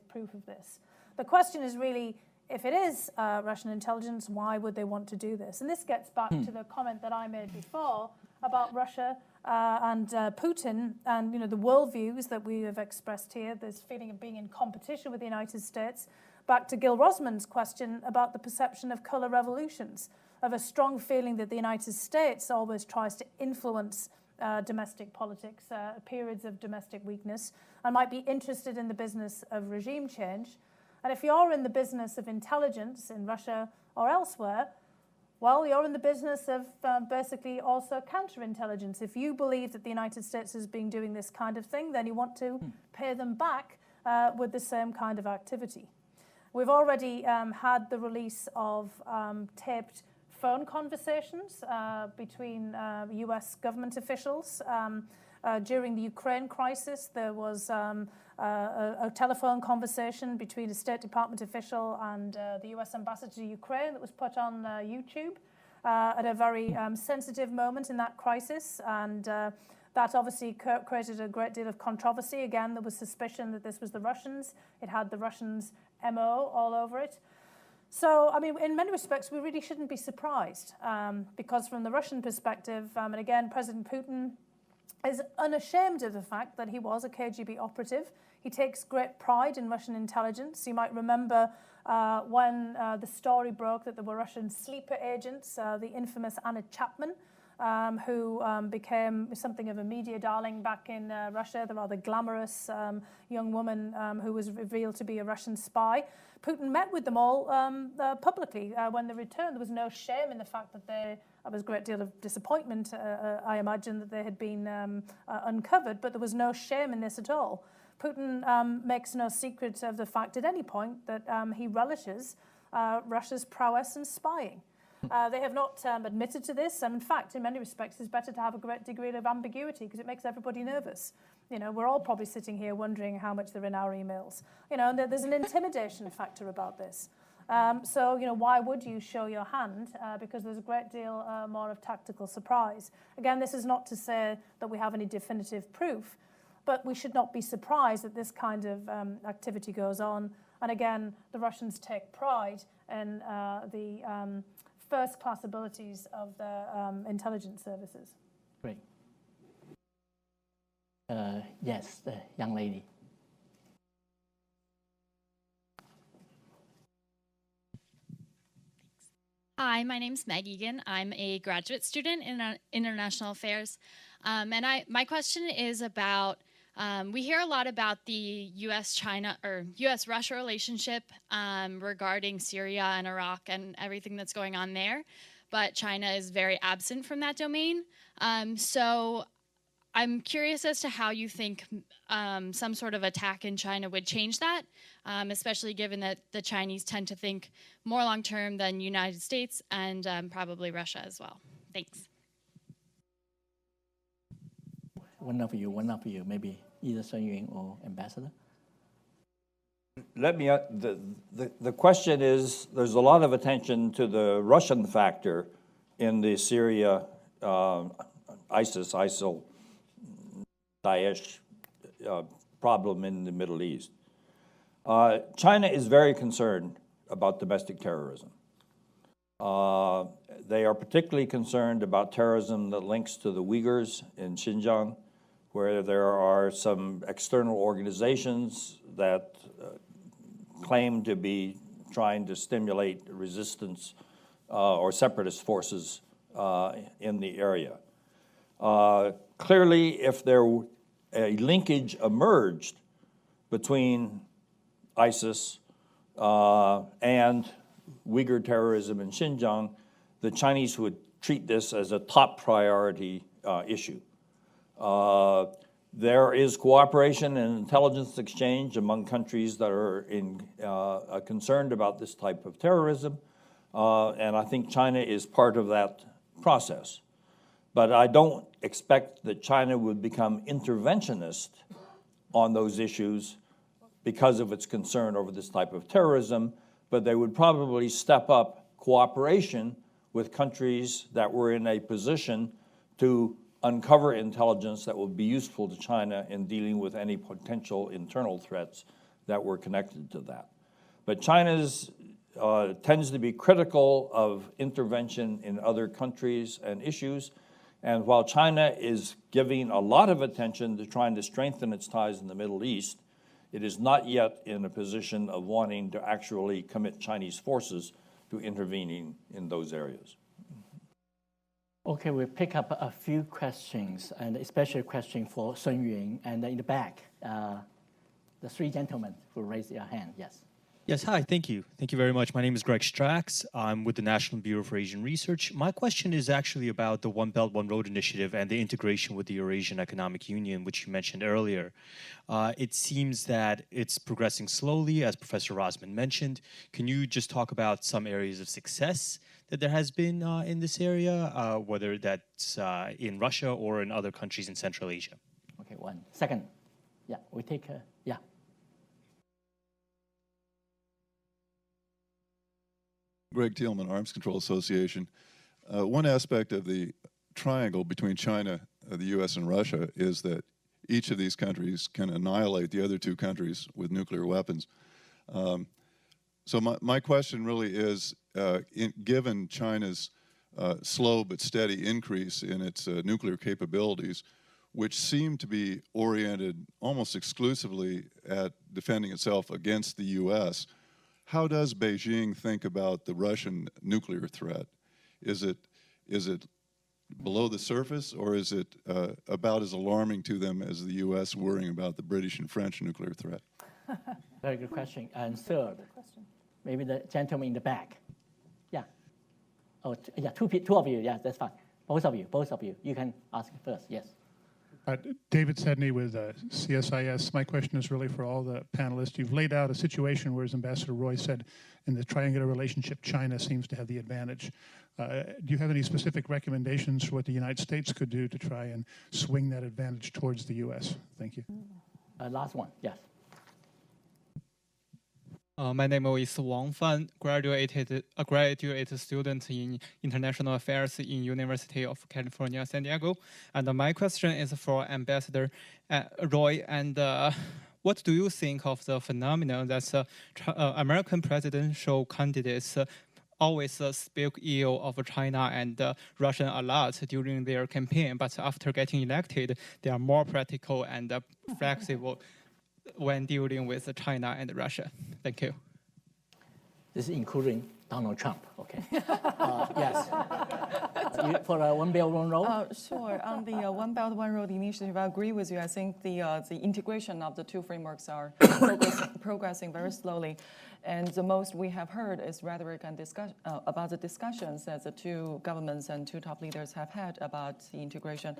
proof of this. The question is really, if it is Russian intelligence, why would they want to do this? And this gets back to the comment that I made before about Russia and Putin and the worldviews that we have expressed here, this feeling of being in competition with the United States. Back to Gil Rosman's question about the perception of color revolutions, of a strong feeling that the United States always tries to influence domestic politics, periods of domestic weakness, and might be interested in the business of regime change. And if you're in the business of intelligence in Russia or elsewhere, well, you're in the business of basically also counterintelligence. If you believe that the United States has been doing this kind of thing, then you want to pay them back with the same kind of activity. We've already had the release of taped phone conversations between U.S. government officials. During the Ukraine crisis, there was a telephone conversation between a State Department official and the U.S. ambassador to Ukraine that was put on YouTube at a very sensitive moment in that crisis. And that obviously created a great deal of controversy. Again, there was suspicion that this was the Russians. It had the Russians' MO all over it. So, I mean, in many respects, we really shouldn't be surprised because from the Russian perspective, and again, President Putin is unashamed of the fact that he was a KGB operative. He takes great pride in Russian intelligence. You might remember when the story broke that there were Russian sleeper agents, the infamous Anna Chapman, who became something of a media darling back in Russia, the rather glamorous young woman who was revealed to be a Russian spy. Putin met with them all publicly when they returned. There was no shame in the fact that there was a great deal of disappointment, I imagine, that they had been uncovered, but there was no shame in this at all. Putin makes no secret of the fact at any point that he relishes Russia's prowess in spying. They have not admitted to this, and in fact, in many respects, it's better to have a great degree of ambiguity because it makes everybody nervous. We're all probably sitting here wondering how much they're in our emails. And there's an intimidation factor about this. So, why would you show your hand? Because there's a great deal more of tactical surprise. Again, this is not to say that we have any definitive proof, but we should not be surprised that this kind of activity goes on. And again, the Russians take pride in the first-class abilities of their intelligence services. Great. Yes, the young lady. Hi, my name's Meg Egan. I'm a graduate student in international affairs. My question is about, we hear a lot about the U.S.-China or U.S.-Russia relationship regarding Syria and Iraq and everything that's going on there, but China is very absent from that domain. So I'm curious as to how you think some sort of attack in China would change that, especially given that the Chinese tend to think more long-term than United States and probably Russia as well. Thanks. One of you, maybe either Sun Yun or Ambassador. Let me, the question is, there's a lot of attention to the Russian factor in the Syria, ISIL, Daesh problem in the Middle East. China is very concerned about domestic terrorism. They are particularly concerned about terrorism that links to the Uyghurs in Xinjiang, where there are some external organizations that claim to be trying to stimulate resistance or separatist forces in the area. Clearly, if a linkage emerged between ISIS and Uyghur terrorism in Xinjiang, the Chinese would treat this as a top priority issue. There is cooperation and intelligence exchange among countries that are concerned about this type of terrorism, and I think China is part of that process. But I don't expect that China would become interventionist on those issues because of its concern over this type of terrorism, but they would probably step up cooperation with countries that were in a position to uncover intelligence that will be useful to China in dealing with any potential internal threats that were connected to that. But China tends to be critical of intervention in other countries and issues, and while China is giving a lot of attention to trying to strengthen its ties in the Middle East, it is not yet in a position of wanting to actually commit Chinese forces to intervening in those areas. Okay, we'll pick up a few questions, and especially a question for Sun Yun, and in the back, the three gentlemen who raised their hand, yes. Yes, hi, thank you. Thank you very much. My name is Greg Strax. I'm with the National Bureau for Asian Research. My question is actually about the One Belt, One Road initiative and the integration with the Eurasian Economic Union, which you mentioned earlier. It seems that it's progressing slowly, as Professor Rosman mentioned. Can you just talk about some areas of success that there has been in this area, whether that's in Russia or in other countries in Central Asia? Okay, 1 second. Yeah, we take, yeah. Greg Thielman, Arms Control Association. One aspect of the triangle between China, the U.S., and Russia is that each of these countries can annihilate the other two countries with nuclear weapons. So my question really is, given China's slow but steady increase in its nuclear capabilities, which seem to be oriented almost exclusively at defending itself against the U.S., how does Beijing think about the Russian nuclear threat? Is it below the surface, or is it about as alarming to them as the U.S. worrying about the British and French nuclear threat? Very good question. And third, maybe the gentleman in the back. Yeah. Oh, yeah, two of you. Yeah, that's fine. Both of you. You can ask first. Yes. David Sedney with CSIS. My question is really for all the panelists. You've laid out a situation where, as Ambassador Roy said, in the triangular relationship, China seems to have the advantage. Do you have any specific recommendations for what the United States could do to try and swing that advantage towards the U.S.? Thank you. Last one, yes. My name is Wang Fan, a graduate student in international affairs in University of California, San Diego. And my question is for Ambassador Roy. And what do you think of the phenomenon that American presidential candidates always speak ill of China and Russia a lot during their campaign, but after getting elected, they are more practical and flexible when dealing with China and Russia? Thank you. This is including Donald Trump, okay. Yes. For One Belt, One Road? Sure. On the One Belt, One Road initiative, I agree with you. I think the integration of the two frameworks are progressing very slowly. And the most we have heard is rhetoric and about the discussions that the two governments and two top leaders have had about the integration.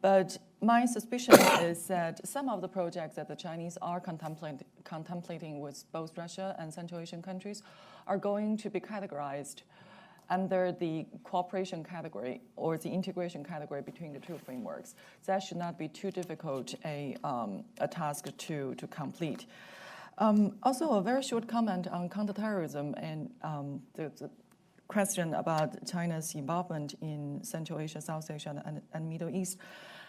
But my suspicion is that some of the projects that the Chinese are contemplating with both Russia and Central Asian countries are going to be categorized under the cooperation category or the integration category between the two frameworks. That should not be too difficult a task to complete. Also, a very short comment on counterterrorism and the question about China's involvement in Central Asia, South Asia, and Middle East.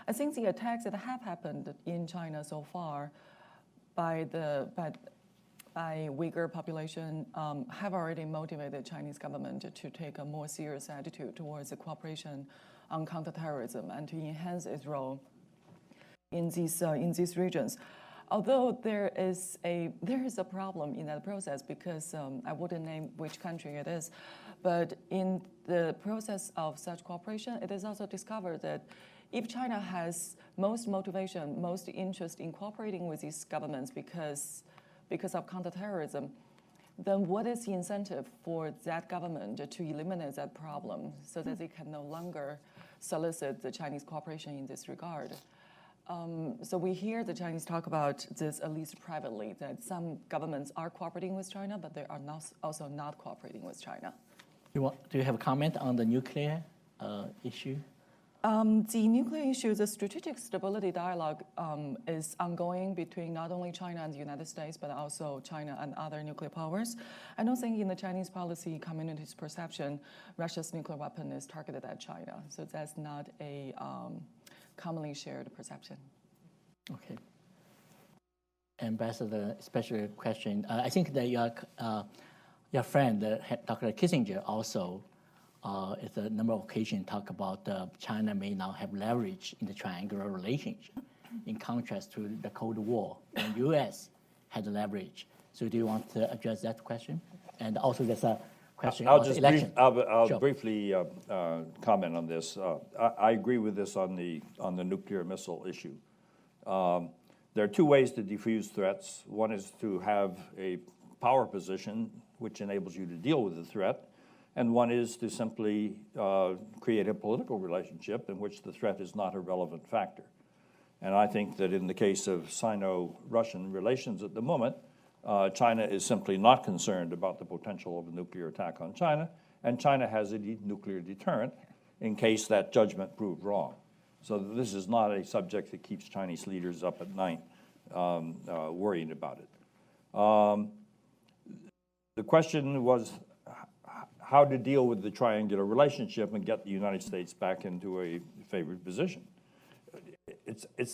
I think the attacks that have happened in China so far by Uyghur population have already motivated the Chinese government to take a more serious attitude towards the cooperation on counterterrorism and to enhance its role in these regions. Although there is a problem in that process because I wouldn't name which country it is, but in the process of such cooperation, it is also discovered that if China has most motivation, most interest in cooperating with these governments because of counterterrorism, then what is the incentive for that government to eliminate that problem so that they can no longer solicit the Chinese cooperation in this regard? So we hear the Chinese talk about this, at least privately, that some governments are cooperating with China, but they are also not cooperating with China. Do you have a comment on the nuclear issue? The nuclear issue, the strategic stability dialogue is ongoing between not only China and the United States, but also China and other nuclear powers. I don't think in the Chinese policy community's perception, Russia's nuclear weapon is targeted at China. So that's not a commonly shared perception. Okay. Ambassador, special question. I think that your friend, Dr. Kissinger, also at a number of occasions talk about China may now have leverage in the triangular relationship, in contrast to the Cold War, when U.S. had leverage. So do you want to address that question? And also there's a question about the election. I'll Sure. briefly comment on this. I agree with this on the nuclear missile issue. There are two ways to defuse threats. One is to have a power position which enables you to deal with the threat, and one is to simply create a political relationship in which the threat is not a relevant factor. And I think that in the case of Sino-Russian relations at the moment, China is simply not concerned about the potential of a nuclear attack on China, and China has a nuclear deterrent in case that judgment proved wrong. So this is not a subject that keeps Chinese leaders up at night worrying about it. The question was how to deal with the triangular relationship and get the United States back into a favored position. It's a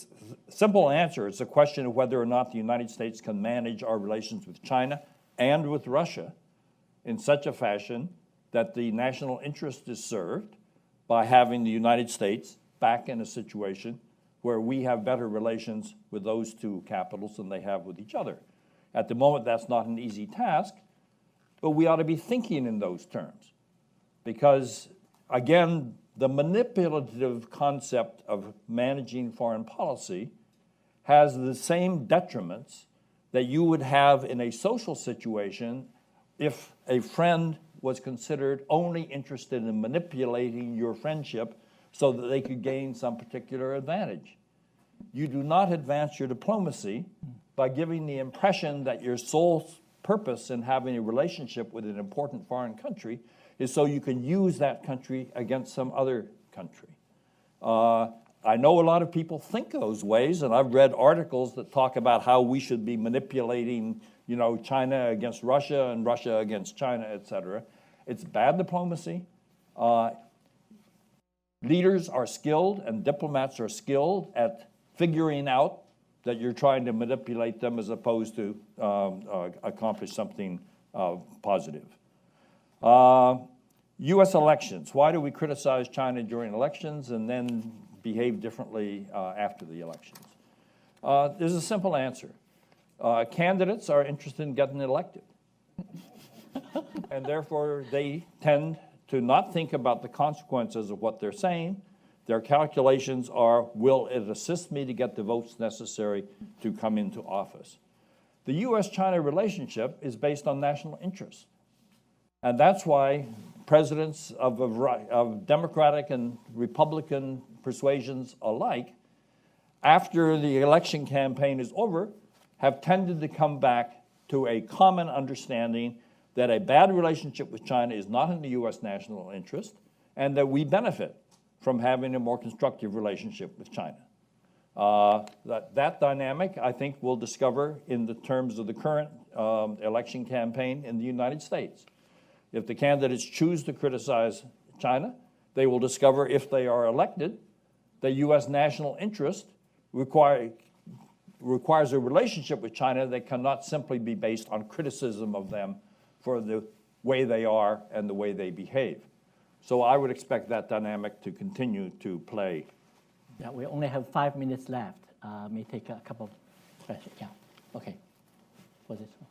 simple answer. It's a question of whether or not the United States can manage our relations with China and with Russia in such a fashion that the national interest is served by having the United States back in a situation where we have better relations with those two capitals than they have with each other. At the moment, that's not an easy task, but we ought to be thinking in those terms because, again, the manipulative concept of managing foreign policy has the same detriments that you would have in a social situation if a friend was considered only interested in manipulating your friendship so that they could gain some particular advantage. You do not advance your diplomacy by giving the impression that your sole purpose in having a relationship with an important foreign country is so you can use that country against some other country. I know a lot of people think those ways, and I've read articles that talk about how we should be manipulating, you know, China against Russia and Russia against China, et cetera. It's bad diplomacy. Leaders are skilled and diplomats are skilled at figuring out that you're trying to manipulate them as opposed to accomplish something positive. U.S. elections. Why do we criticize China during elections and then behave differently after the elections? There's a simple answer. Candidates are interested in getting elected. And therefore, they tend to not think about the consequences of what they're saying. Their calculations are, will it assist me to get the votes necessary to come into office? The U.S.-China relationship is based on national interest. And that's why presidents of Democratic and Republican persuasions alike, after the election campaign is over, have tended to come back to a common understanding that a bad relationship with China is not in the U.S. national interest, and that we benefit from having a more constructive relationship with China. That dynamic, I think, we'll discover in the terms of the current election campaign in the United States. If the candidates choose to criticize China, they will discover, if they are elected, that U.S. national interest requires a relationship with China that cannot simply be based on criticism of them for the way they are and the way they behave. So I would expect that dynamic to continue to play. Yeah, we only have 5 minutes left. May take a couple of questions. Yeah, okay. For this one.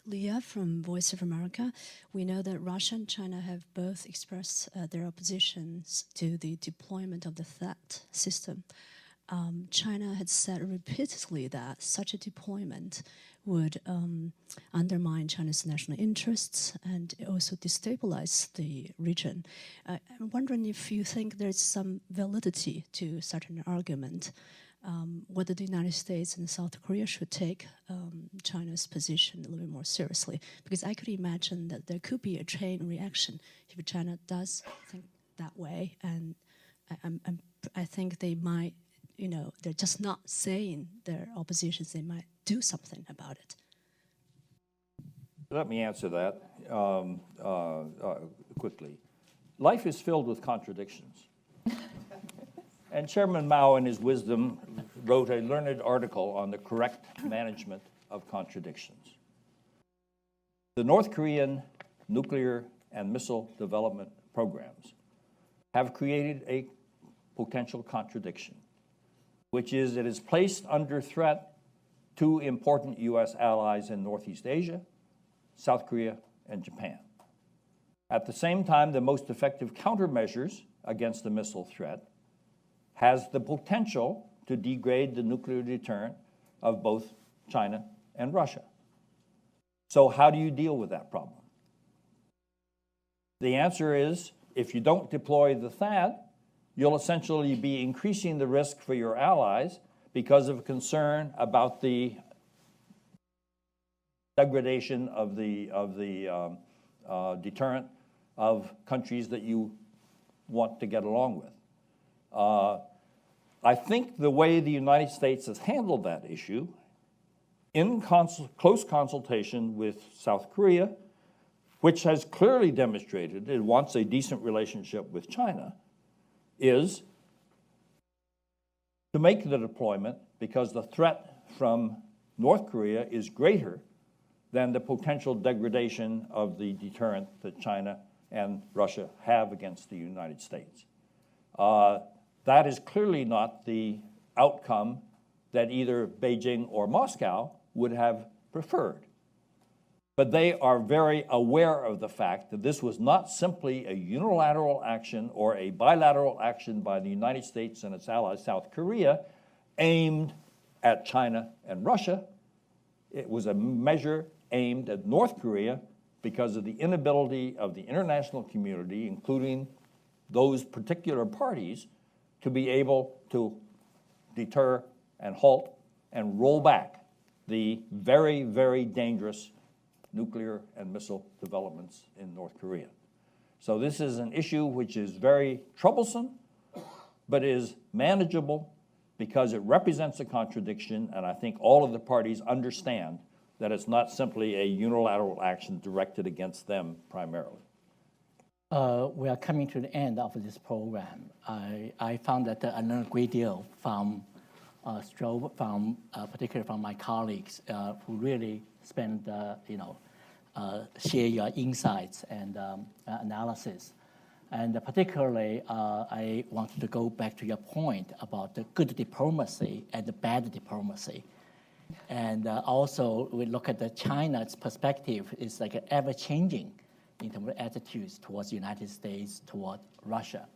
Leah from Voice of America. We know that Russia and China have both expressed their oppositions to the deployment of the THAAD system. China had said repeatedly that such a deployment would undermine China's national interests and also destabilize the region. I'm wondering if you think there's some validity to such an argument, whether the United States and South Korea should take China's position a little bit more seriously. Because I could imagine that there could be a chain reaction if China does think that way. And I think they might, you know, they're just not saying their oppositions, they might do something about it. Let me answer that quickly. Life is filled with contradictions. And Chairman Mao, in his wisdom, wrote a learned article on the correct management of contradictions. The North Korean nuclear and missile development programs have created a potential contradiction, which is it has placed under threat two important U.S. allies in Northeast Asia, South Korea and Japan. At the same time, the most effective countermeasures against the missile threat has the potential to degrade the nuclear deterrent of both China and Russia. So how do you deal with that problem? The answer is, if you don't deploy the THAAD, you'll essentially be increasing the risk for your allies because of concern about the degradation of the deterrent of countries that you want to get along with. I think the way the United States has handled that issue, in close consultation with South Korea, which has clearly demonstrated it wants a decent relationship with China, is to make the deployment because the threat from North Korea is greater than the potential degradation of the deterrent that China and Russia have against the United States. That is clearly not the outcome that either Beijing or Moscow would have preferred. But they are very aware of the fact that this was not simply a unilateral action or a bilateral action by the United States and its allies, South Korea, aimed at China and Russia. It was a measure aimed at North Korea because of the inability of the international community, including those particular parties, to be able to deter and halt and roll back the very, very dangerous nuclear and missile developments in North Korea. So this is an issue which is very troublesome, but is manageable because it represents a contradiction, and I think all of the parties understand that it's not simply a unilateral action directed against them primarily. We are coming to the end of this program. I found that I learned a great deal from Strobe, particularly from my colleagues who really spend, share your insights and analysis. And particularly, I wanted to go back to your point about the good diplomacy and the bad diplomacy. And also, we look at China's perspective is like ever-changing in terms of attitudes towards the United States, toward Russia.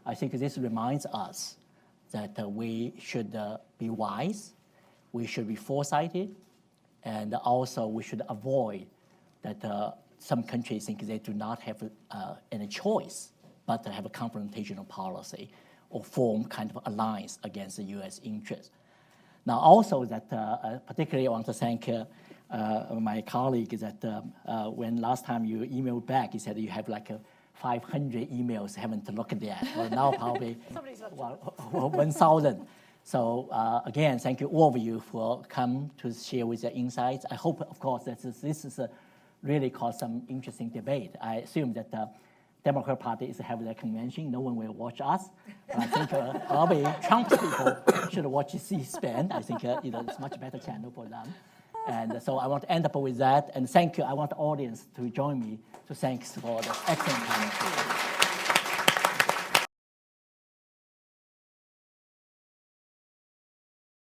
I think this reminds us that we should be wise, we should be foresighted, and also we should avoid that some countries think they do not have any choice but to have a confrontational policy or form kind of alliance against the U.S. interests. Now, also that particularly I want to thank my colleague that when last time you emailed back, you said you have like 500 emails, haven't looked at that. Well, now probably 1,000. So again, thank you all of you for come to share with your insights. I hope, of course, that this is really caused some interesting debate. I assume that the Democrat Party is having their convention. No one will watch us. But I think probably Trump's people should watch C-SPAN. I think it's a much better channel for them. And so I want to end up with that. And thank you. I want the audience to join me to thanks for the excellent time.